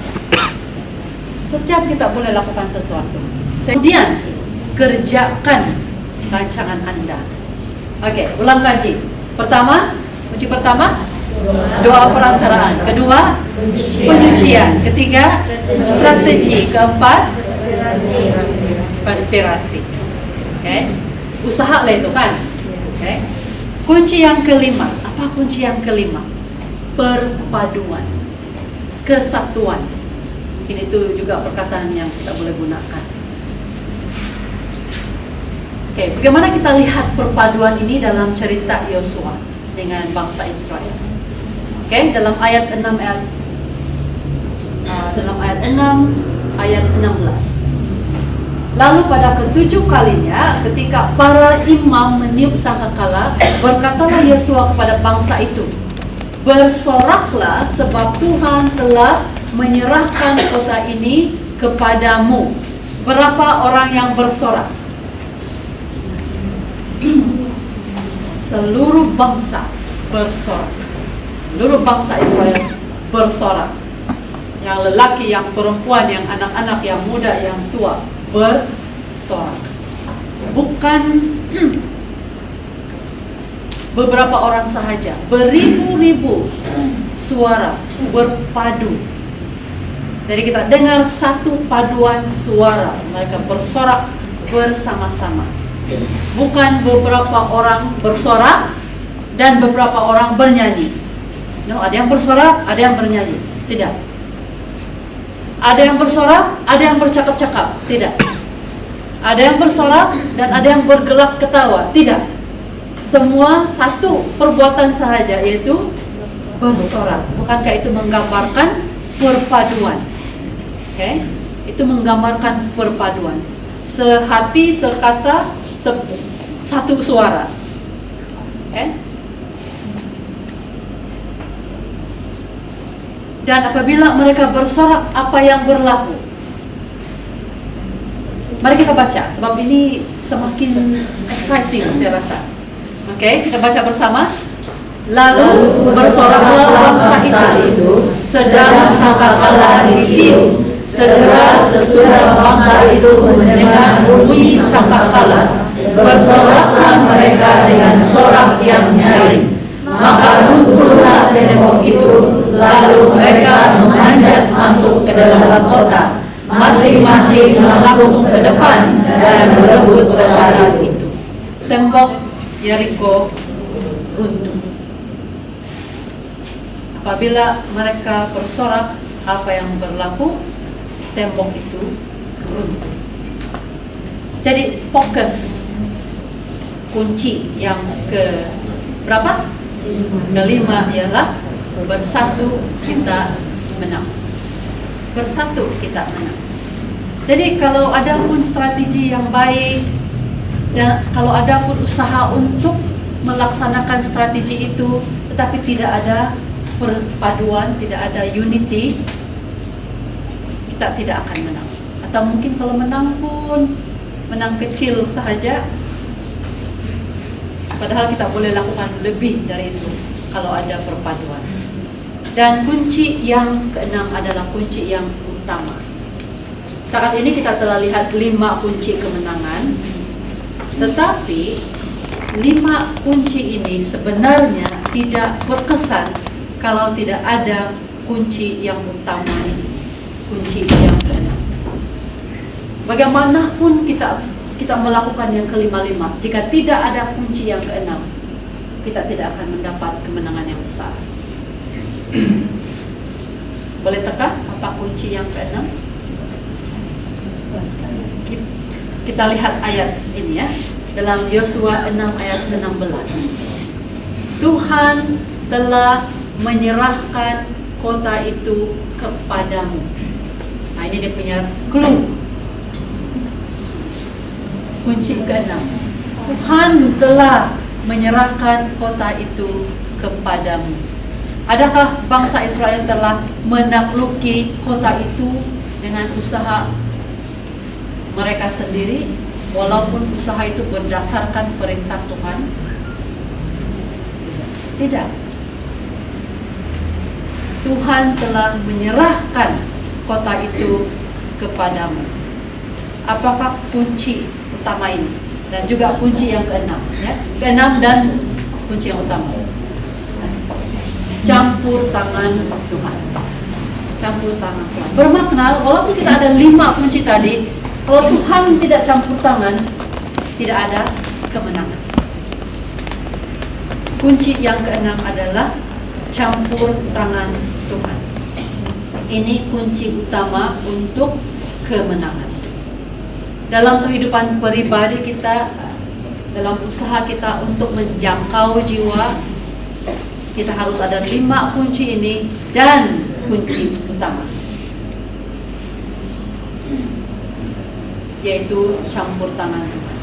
Setiap kita boleh lakukan sesuatu. Kemudian kerjakan rancangan Anda. Oke, ulang kaji. Pertama, kunci pertama, doa perantaraan. Kedua, penyucian. Ketiga, strategi. Keempat, perspirasi. Oke, usaha lah itu, kan? Oke. Kunci yang kelima. Apa kunci yang kelima? Perpaduan, kesatuan. Mungkin itu juga perkataan yang kita boleh gunakan. Oke, bagaimana kita lihat perpaduan ini dalam cerita Yosua dengan bangsa Israel? Oke, dalam ayat 6 ayat 16. Lalu pada ketujuh kalinya, ketika para imam meniup sangkakala, berkatalah Yosua kepada bangsa itu, bersoraklah sebab Tuhan telah menyerahkan kota ini kepadamu. Berapa orang yang bersorak? Seluruh bangsa bersorak. Seluruh bangsa Israel bersorak. Yang lelaki, yang perempuan, yang anak-anak, yang muda, yang tua bersorak. Bukan beberapa orang sahaja, beribu-ribu suara berpadu. Jadi kita dengar satu paduan suara, mereka bersorak bersama-sama. Bukan beberapa orang bersorak dan beberapa orang bernyanyi. No, ada yang bersorak, ada yang bernyanyi. Tidak. Ada yang bersorak, ada yang bercakap-cakap. Tidak. Ada yang bersorak dan ada yang bergelak ketawa. Tidak. Semua satu perbuatan sahaja, yaitu bersorak. Bukankah itu menggambarkan perpaduan? Okay? Itu menggambarkan perpaduan. Sehati, sekata, satu suara. Okay? Dan apabila mereka bersorak, apa yang berlaku? Mari kita baca, sebab ini semakin exciting saya rasa. Oke, kita baca bersama. Lalu bersoraklah bangsa itu, sedang sangkakala ditiup. Segera sesudah bangsa itu mendengar bunyi sangkakala, bersoraklah mereka dengan sorak yang nyaring. Maka runtuhlah tembok itu, lalu mereka memanjat masuk ke dalam kota, masing-masing langsung ke depan dan merebut kota itu. Tembok Yeriko runtuh. Apabila mereka bersorak, apa yang berlaku? Tembok itu runtuh. Jadi fokus kunci yang ke berapa? Kelima ialah bersatu kita menang. Bersatu kita menang. Jadi kalau ada pun strategi yang baik dan kalau ada pun usaha untuk melaksanakan strategi itu, tetapi tidak ada perpaduan, tidak ada unity, kita tidak akan menang. Atau mungkin kalau menang pun menang kecil sahaja, padahal kita boleh lakukan lebih dari itu kalau ada perpaduan. Dan kunci yang keenam adalah kunci yang utama. Setakat ini kita telah lihat 5 kunci kemenangan, tetapi 5 kunci ini sebenarnya tidak berkesan kalau tidak ada kunci yang utama ini, kunci yang keenam. Bagaimanapun kita melakukan yang kelima-lima, jika tidak ada kunci yang keenam, kita tidak akan mendapat kemenangan yang besar. Boleh teka apa kunci yang keenam? Kita lihat ayat ini ya, dalam Yosua 6 ayat 16. Tuhan telah menyerahkan kota itu kepadamu. Nah, ini dia punya clue. Kunci keenam. Tuhan telah menyerahkan kota itu kepadamu. Adakah bangsa Israel telah menakluki kota itu dengan usaha mereka sendiri, walaupun usaha itu berdasarkan perintah Tuhan? Tidak. Tuhan telah menyerahkan kota itu kepadamu. Apakah kunci utama ini? Dan juga kunci yang keenam, ya. Keenam dan kunci yang utama. Campur tangan Tuhan. Campur tangan Tuhan. Bermakna walaupun kita ada 5 kunci tadi, kalau Tuhan tidak campur tangan, tidak ada kemenangan. Kunci yang keenam adalah campur tangan Tuhan. Ini kunci utama untuk kemenangan. Dalam kehidupan pribadi kita, dalam usaha kita untuk menjangkau jiwa, kita harus ada 5 kunci ini dan kunci utama, yaitu campur tangan Tuhan.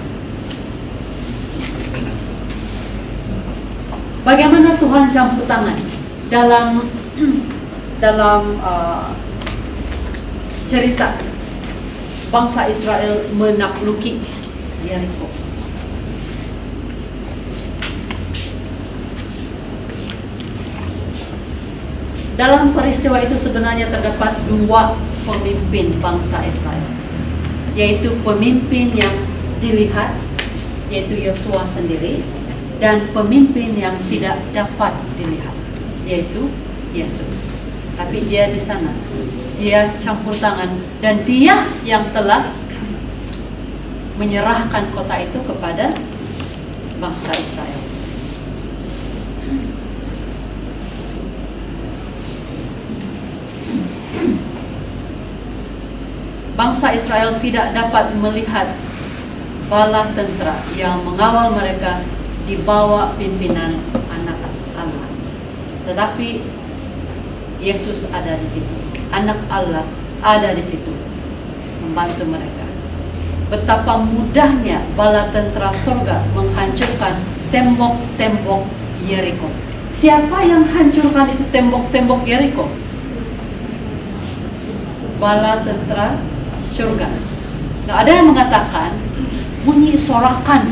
Bagaimana Tuhan campur tangan dalam cerita bangsa Israel menakluki Yeriko. Dalam peristiwa itu sebenarnya terdapat dua pemimpin bangsa Israel, yaitu pemimpin yang dilihat, yaitu Yosua sendiri, dan pemimpin yang tidak dapat dilihat, yaitu Yesus. Tapi dia di sana, dia campur tangan, dan dia yang telah menyerahkan kota itu kepada bangsa Israel. Bangsa Israel tidak dapat melihat bala tentara yang mengawal mereka di bawah pimpinan anak Allah. Tetapi Yesus ada di situ. Anak Allah ada di situ membantu mereka. Betapa mudahnya bala tentara surga menghancurkan tembok-tembok Yeriko. Siapa yang hancurkan itu tembok-tembok Yeriko? Bala tentara surga. Nah, ada yang mengatakan bunyi sorakan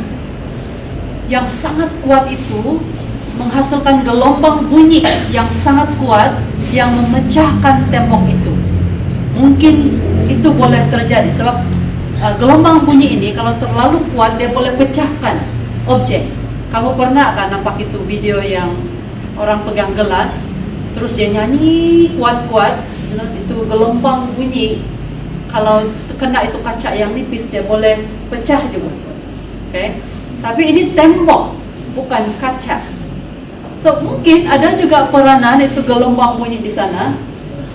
yang sangat kuat itu menghasilkan gelombang bunyi yang sangat kuat yang memecahkan tembok itu. Mungkin itu boleh terjadi sebab gelombang bunyi ini kalau terlalu kuat dia boleh pecahkan objek. Kamu pernah kan nampak itu video yang orang pegang gelas terus dia nyanyi kuat-kuat, terus itu gelombang bunyi kalau kena itu kaca yang nipis dia boleh pecah juga. Okay? Tapi ini tembok bukan kaca. So mungkin ada juga peranan itu gelombang bunyi di sana,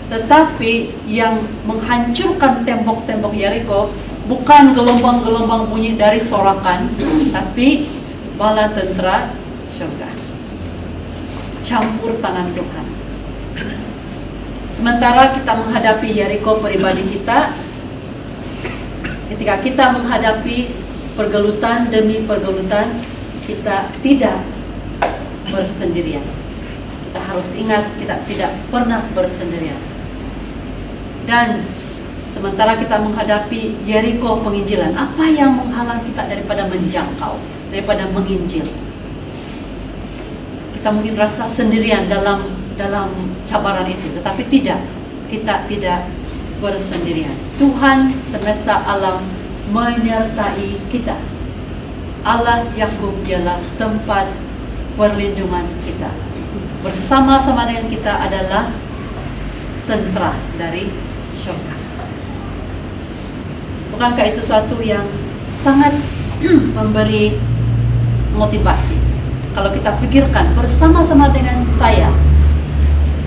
tetapi yang menghancurkan tembok-tembok Yeriko bukan gelombang-gelombang bunyi dari sorakan, tapi bala tentara surga. Campur tangan Tuhan. Sementara kita menghadapi Yeriko pribadi kita, ketika kita menghadapi pergelutan demi pergelutan, kita tidak bersendirian. Kita harus ingat kita tidak pernah bersendirian. Dan sementara kita menghadapi Yeriko penginjilan, apa yang menghalang kita daripada menjangkau, daripada menginjil? Kita mungkin rasa sendirian dalam cabaran itu, tetapi tidak, kita tidak bersendirian. Tuhan semesta alam menyertai kita. Allah Yakub ialah tempat perlindungan kita. Bersama-sama dengan kita adalah tentara dari syurga. Bukankah itu suatu yang sangat memberi motivasi? Kalau kita pikirkan bersama-sama dengan saya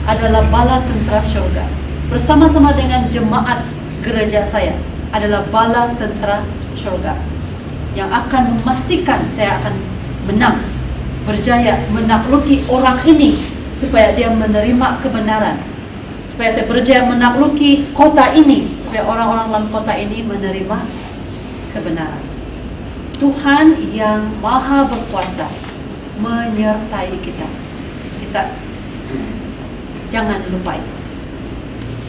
adalah bala tentara syurga, bersama-sama dengan jemaat gereja saya adalah bala tentara syurga yang akan memastikan saya akan menang, berjaya menakluki orang ini supaya dia menerima kebenaran, supaya saya berjaya menakluki kota ini supaya orang-orang dalam kota ini menerima kebenaran. Tuhan yang maha berkuasa menyertai kita. Kita jangan lupa itu.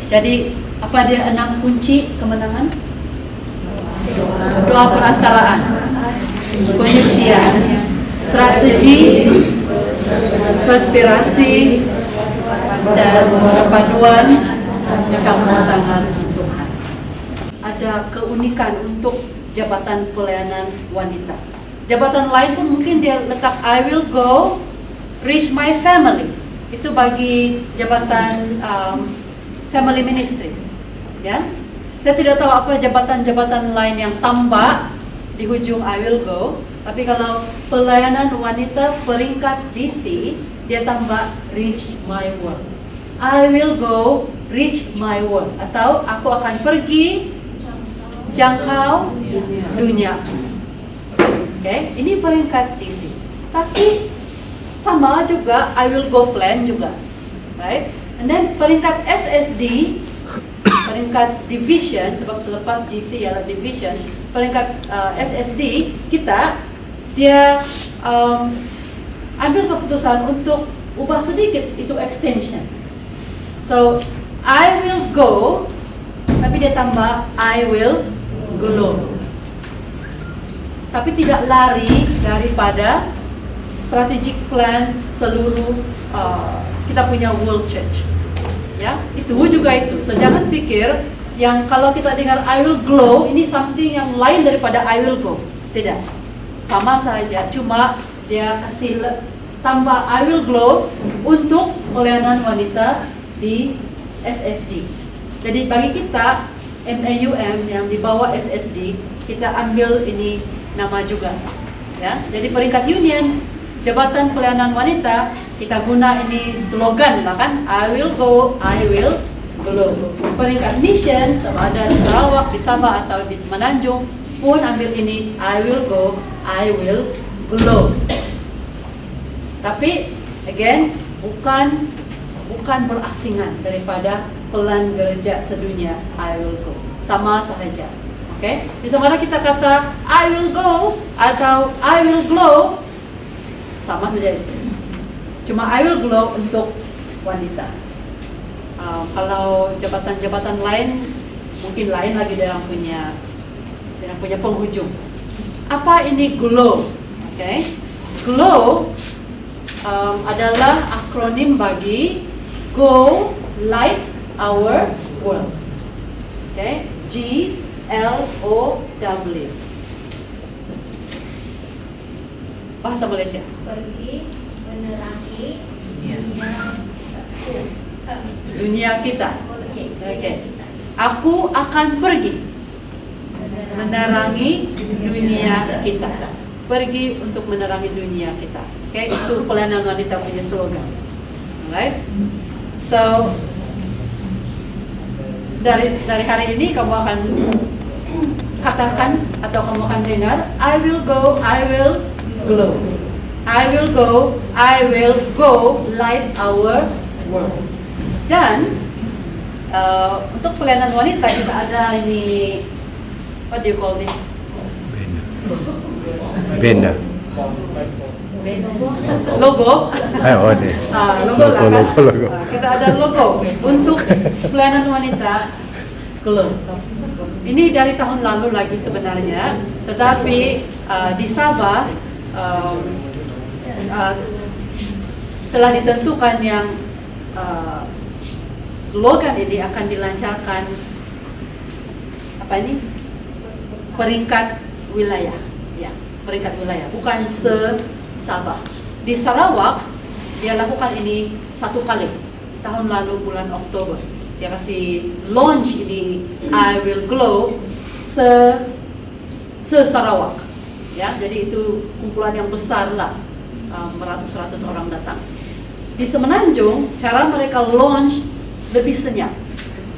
Jadi apa dia 6 kunci kemenangan? Doa perantaraan, penyucian, strategi, konspirasi, dan perpaduan campur tangan Tuhan. Ada keunikan untuk jabatan pelayanan wanita. Jabatan lain pun mungkin dia letak I will go reach my family. Itu bagi jabatan family ministries, ya. Saya tidak tahu apa jabatan-jabatan lain yang tambah di hujung I will go. Tapi kalau pelayanan wanita peringkat GC, dia tambah reach my world. I will go reach my world. Atau aku akan pergi jangkau dunia. Okay, ini peringkat GC. Tapi sama juga I will go plan juga, right? And then peringkat SSD, peringkat division, sebab selepas GC ialah division, peringkat SSD kita dia ambil keputusan untuk ubah sedikit itu extension. So I will go, tapi dia tambah I will glow. Tapi tidak lari daripada strategic plan seluruh kita punya world church. Ya, itu juga itu. So jangan pikir yang kalau kita dengar I will glow ini something yang lain daripada I will go. Tidak. Sama saja, cuma dia kasih tambah I will glow untuk pelayanan wanita di SSD. Jadi bagi kita MAUM yang di bawah SSD, kita ambil ini nama juga. Ya, jadi peringkat union Jabatan Pelayanan Wanita, kita guna ini slogan lah kan, I will go, I will glow. Peringkat mission, sama ada di Sarawak, di Sabah atau di Semenanjung pun ambil ini, I will go, I will glow. Tapi again, bukan berasingan daripada pelan gereja sedunia, I will go. Sama sahaja. Oke? Di mana kita kata I will go atau I will glow, sama saja itu. Cuma I will glow untuk wanita. Kalau jabatan-jabatan lain mungkin lain lagi dia punya penghujung. Apa ini glow? Oke? Glow adalah akronim bagi Go Light Our World. Oke? GLOW. Bahasa Malaysia. Pergi menerangi Dunia kita. Oke. Aku akan pergi menerangi dunia kita. Pergi untuk menerangi dunia kita. Oke, itu pelayanan wanita punya slogan. Alright? So dari hari ini kamu akan katakan atau kamu akan dengar I will go, I will glow. I will go, I will go light our world. Dan untuk pelayanan wanita kita ada ini, what do you call this? Banner. Logo. Oh, deh. Logo lah kan? Logo. Kita ada logo untuk pelayanan wanita glow. Ini dari tahun lalu lagi sebenarnya, tetapi di Sabah telah ditentukan yang slogan ini akan dilancarkan apa ini? Peringkat wilayah. Ya, peringkat wilayah, bukan se-Sabah. Di Sarawak dia lakukan ini satu kali tahun lalu bulan Oktober. Dia kasih launch ini I will glow se-Sarawak. Ya, jadi itu kumpulan yang besar lah, beratus-ratus orang datang. Di Semenanjung, cara mereka launch lebih senyap.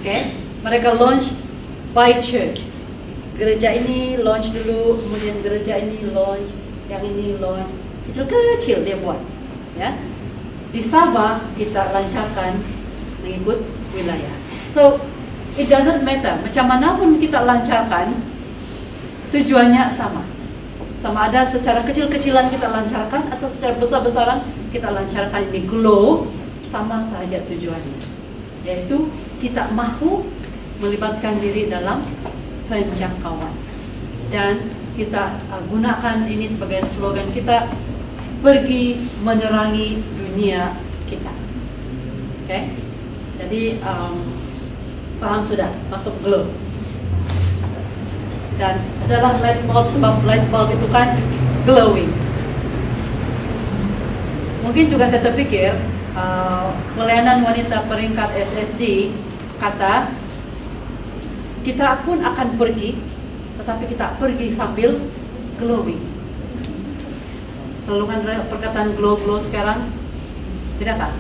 Okay? Mereka launch by church. Gereja ini launch dulu, kemudian gereja ini launch, yang ini launch, kecil-kecil dia buat. Ya. Di Sabah kita lancarkan mengikut wilayah. So it doesn't matter, macam mana pun kita lancarkan, tujuannya sama. Sama ada secara kecil-kecilan kita lancarkan atau secara besar-besaran kita lancarkan ini glow, sama saja tujuannya. Yaitu kita mahu melibatkan diri dalam penjangkauan. Dan kita gunakan ini sebagai slogan kita, pergi menerangi dunia kita. Oke? Jadi paham sudah masuk glow. Dan adalah light bulb, sebab light bulb itu kan glowing. Mungkin juga saya terpikir pelayanan wanita peringkat SSD kata kita pun akan pergi, tetapi kita pergi sambil glowing. Selalu kan perkataan glow sekarang, tidak kan?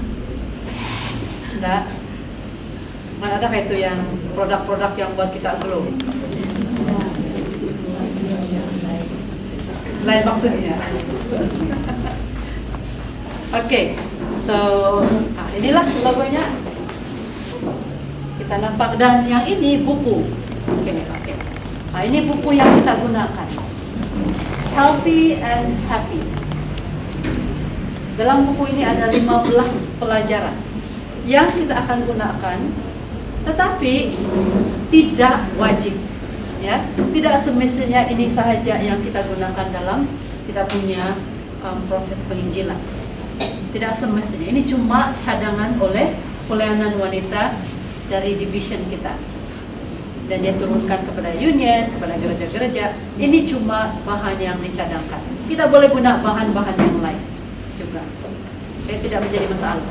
Tidak. Mana ada kayak itu yang produk-produk yang buat kita glow? Lain maksudnya. Oke, so inilah logonya. Kita nampak, dan yang ini buku. Oke. Nah, ini buku yang kita gunakan. Healthy and Happy. Dalam buku ini ada 15 pelajaran yang kita akan gunakan, tetapi tidak wajib. Ya, tidak semestinya ini sahaja yang kita gunakan dalam kita punya proses penginjilan. Tidak semestinya. Ini cuma cadangan oleh pelayanan wanita dari division kita. Dan dia turunkan kepada union, kepada gereja-gereja. Ini cuma bahan yang dicadangkan. Kita boleh guna bahan-bahan yang lain juga. Oke, tidak menjadi masalah.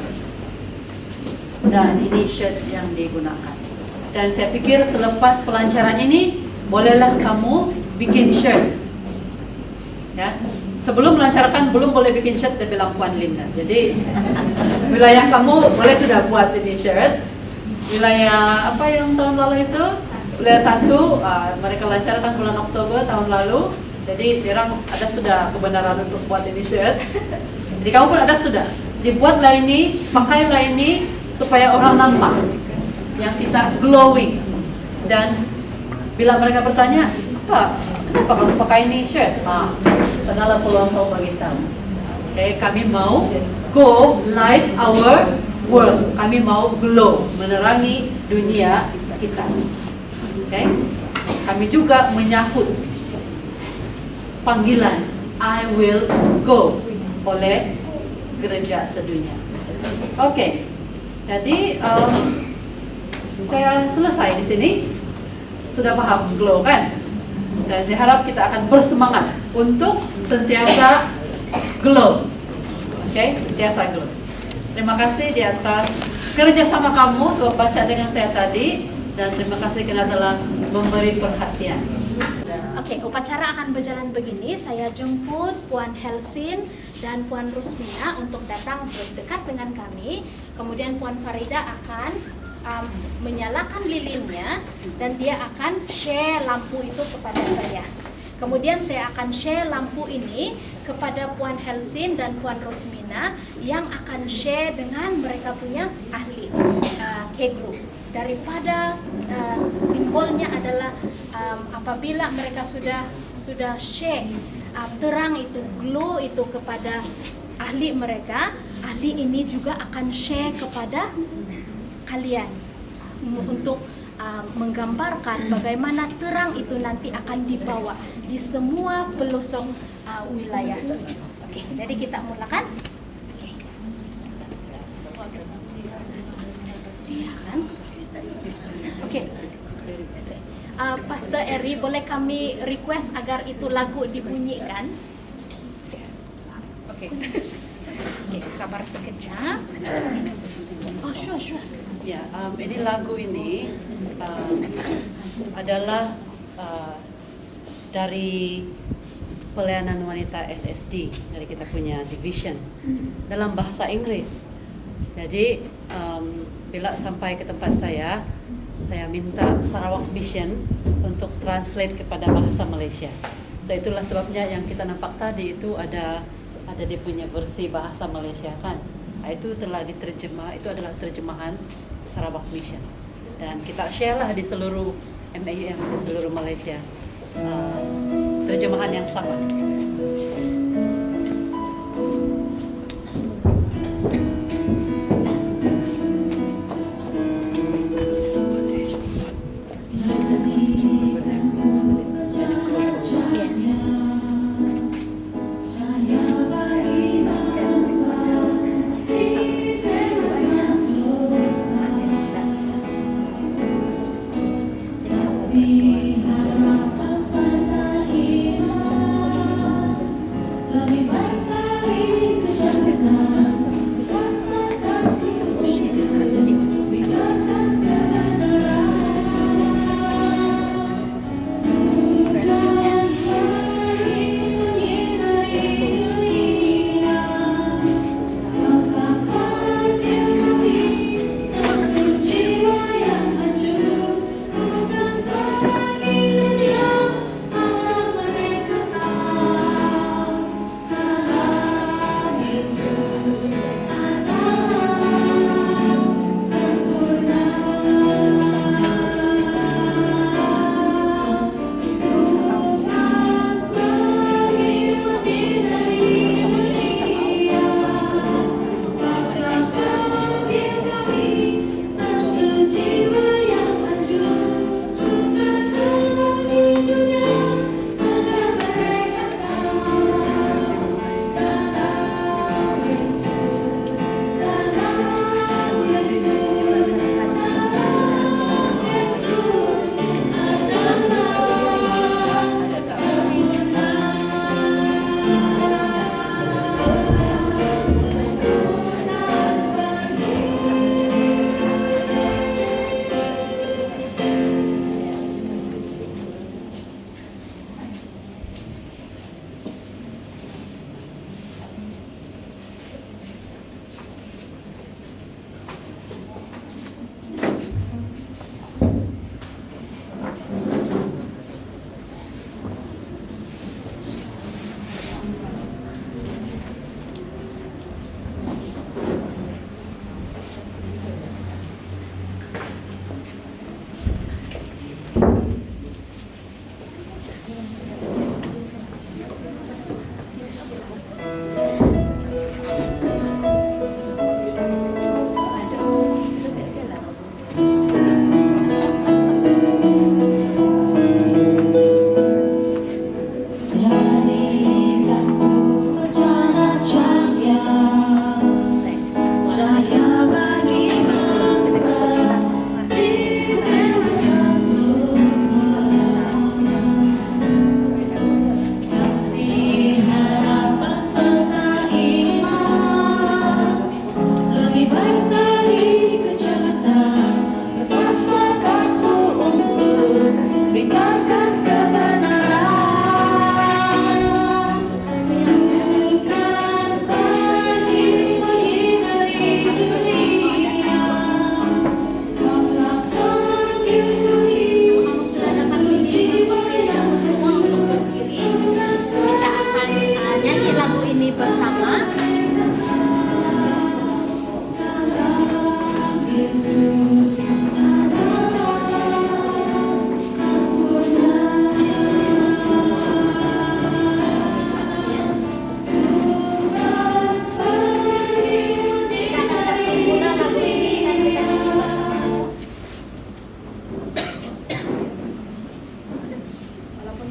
Dan ini shirt yang digunakan. Dan saya pikir selepas pelancaran ini, bolehlah kamu bikin shirt. Ya, sebelum melancarkan belum boleh bikin shirt, dia bilang Puan Linda. Jadi wilayah kamu boleh sudah buat ini shirt. Wilayah apa yang tahun lalu itu? Wilayah 1 mereka lancarkan bulan Oktober tahun lalu. Jadi dirang ada sudah kebenaran untuk buat ini shirt. Jadi kamu pun ada sudah. Dibuatlah ini, pakailah ini supaya orang nampak yang kita glowing. Dan bila mereka bertanya, kenapa kamu pakai ini shirt? Sanalah peluang kamu bagi tahu. Oke, kami mau go light our world. Kami mau glow, menerangi dunia kita. Oke, kami juga menyahut panggilan I will go oleh gereja sedunia. Oke, jadi saya selesai di sini. Sudah paham glow kan? Dan saya harap kita akan bersemangat untuk sentiasa glow. Oke, sentiasa glow. Terima kasih di atas kerjasama kamu sebab baca dengan saya tadi, dan terima kasih karena telah memberi perhatian. Oke, upacara akan berjalan begini. Saya jemput Puan Helsin dan Puan Rusmina untuk datang berdekat dengan kami. Kemudian Puan Farida akan menyalakan lilinnya dan dia akan share lampu itu kepada saya. Kemudian saya akan share lampu ini kepada Puan Helsin dan Puan Rusmina yang akan share dengan mereka punya ahli K-Group. Daripada simbolnya adalah apabila mereka sudah share terang itu, glow itu kepada ahli mereka, ahli ini juga akan share kepada kalian untuk menggambarkan bagaimana terang itu nanti akan dibawa di semua pelosok wilayah 7. Oke, jadi kita mulakan. Oke. Iya kan? Oke. Pastor Eri, boleh kami request agar itu lagu dibunyikan? Oke. Oke, sabar sekejap. Oh, sure. Ya, ini lagu ini adalah dari pelayanan wanita SSD, dari kita punya division dalam bahasa Inggris. Jadi bila sampai ke tempat saya minta Sarawak Mission untuk translate kepada bahasa Malaysia. So itulah sebabnya yang kita nampak tadi itu ada dia punya versi bahasa Malaysia kan. Itu telah diterjemah, itu adalah terjemahan Sarawak Mission. Dan kita share lah di seluruh MAUM, di seluruh Malaysia. Terjemahan yang sama.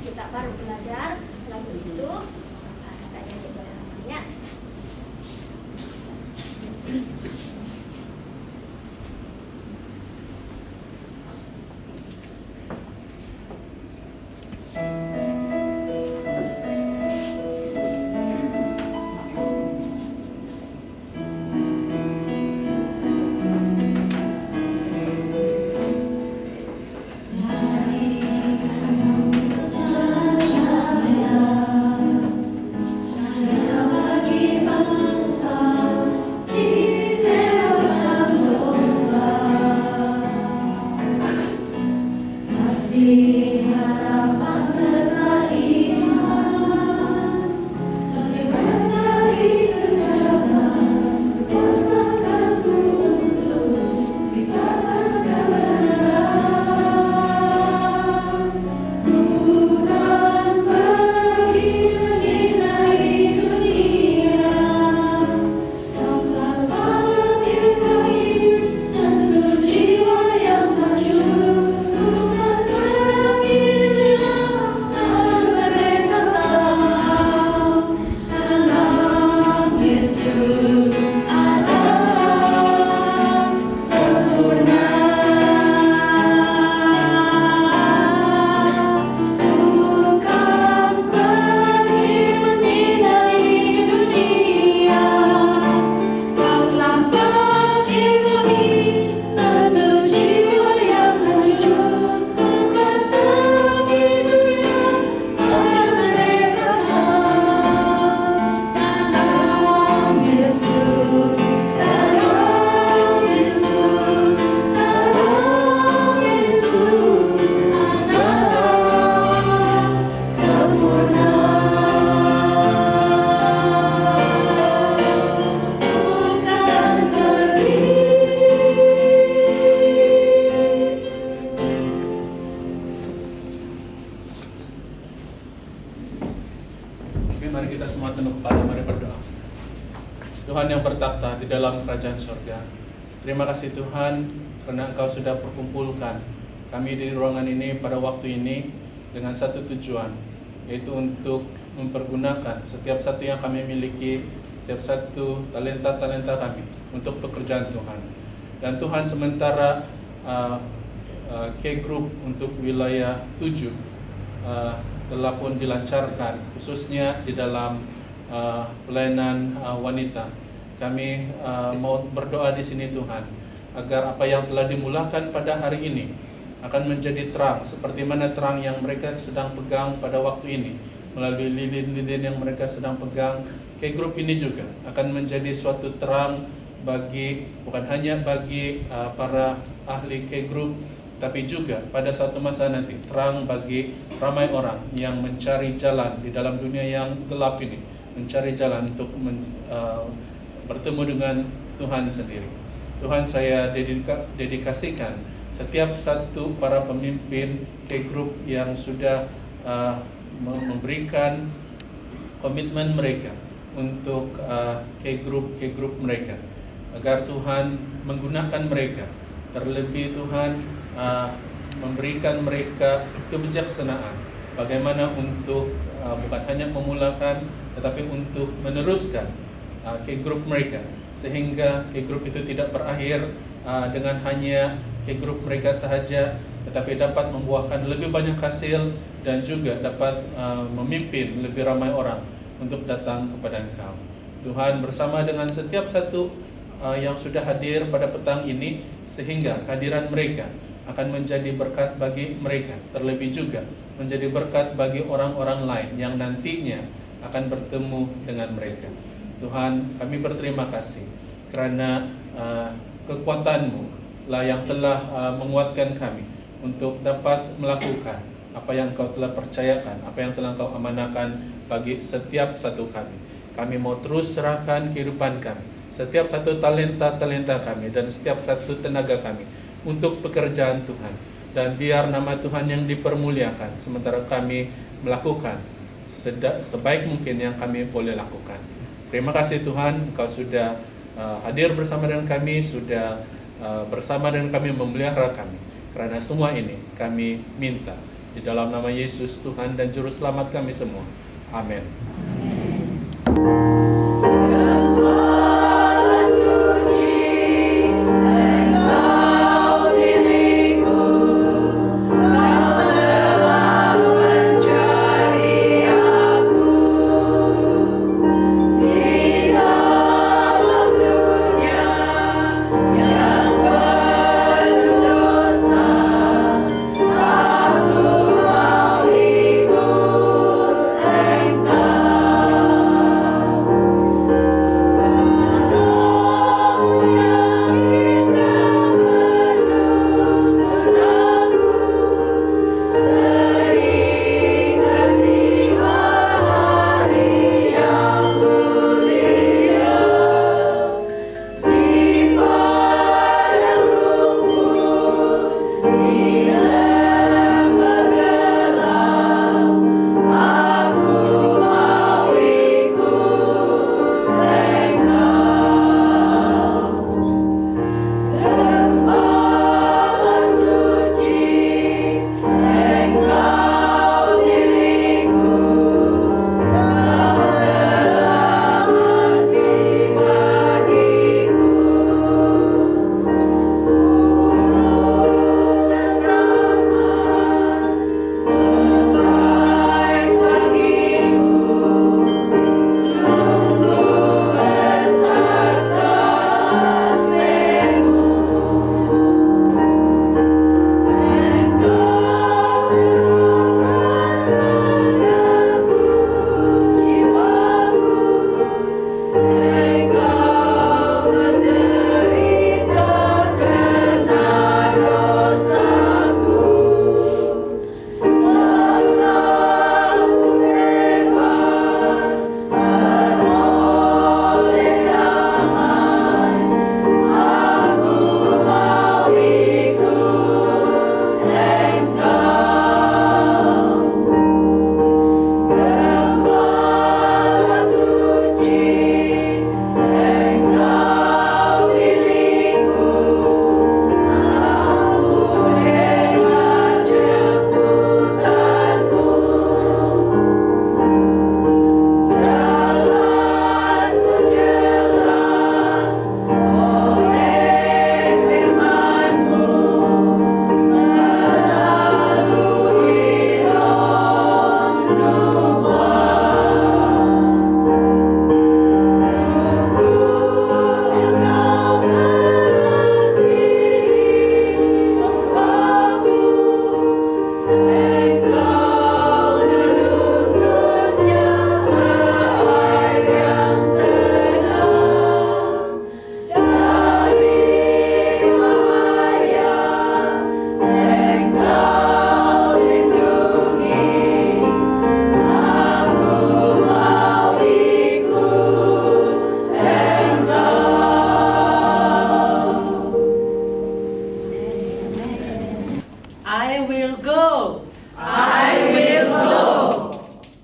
kita baru belajar lagu itu. Kakak-adik bersama ya. Mari kita semua tunduk kepala, mari berdoa. Tuhan yang bertakhta di dalam kerajaan surga, terima kasih Tuhan karena Engkau sudah perkumpulkan kami di ruangan ini pada waktu ini dengan satu tujuan, yaitu untuk mempergunakan setiap satu yang kami miliki, setiap satu talenta-talenta kami untuk pekerjaan Tuhan. Dan Tuhan, sementara K-Group untuk wilayah 7 telah pun dilancarkan, khususnya di dalam pelayanan wanita. Kami mau berdoa di sini Tuhan, agar apa yang telah dimulakan pada hari ini akan menjadi terang, seperti mana terang yang mereka sedang pegang pada waktu ini, melalui lilin-lilin yang mereka sedang pegang. K-Group ini juga akan menjadi suatu terang bagi, bukan hanya bagi para ahli K-Group, tapi juga pada suatu masa nanti terang bagi ramai orang yang mencari jalan di dalam dunia yang gelap ini, mencari jalan untuk bertemu dengan Tuhan sendiri. Tuhan, saya dedikasikan setiap satu para pemimpin K-Group yang sudah memberikan komitmen mereka untuk K-Group mereka, agar Tuhan menggunakan mereka. Terlebih Tuhan memberikan mereka kebijaksanaan bagaimana untuk bukan hanya memulakan, tetapi untuk meneruskan K-Group mereka, sehingga K-Group itu tidak berakhir dengan hanya K-Group mereka sahaja, tetapi dapat membuahkan lebih banyak hasil dan juga dapat memimpin lebih ramai orang untuk datang kepada Engkau. Tuhan, bersama dengan setiap satu yang sudah hadir pada petang ini, sehingga kehadiran mereka akan menjadi berkat bagi mereka, terlebih juga menjadi berkat bagi orang-orang lain yang nantinya akan bertemu dengan mereka. Tuhan, kami berterima kasih kerana kekuatan-Mu lah yang telah menguatkan kami untuk dapat melakukan apa yang Engkau telah percayakan, apa yang telah Engkau amanahkan bagi setiap satu kami. Kami mau terus serahkan kehidupan kami, setiap satu talenta-talenta kami dan setiap satu tenaga kami untuk pekerjaan Tuhan, dan biar nama Tuhan yang dipermuliakan sementara kami melakukan sebaik mungkin yang kami boleh lakukan. Terima kasih Tuhan, Engkau sudah hadir bersama dengan kami, sudah bersama dengan kami memelihara kami. Kerana semua ini kami minta Di dalam nama Yesus Tuhan dan Juru Selamat kami semua. Amin.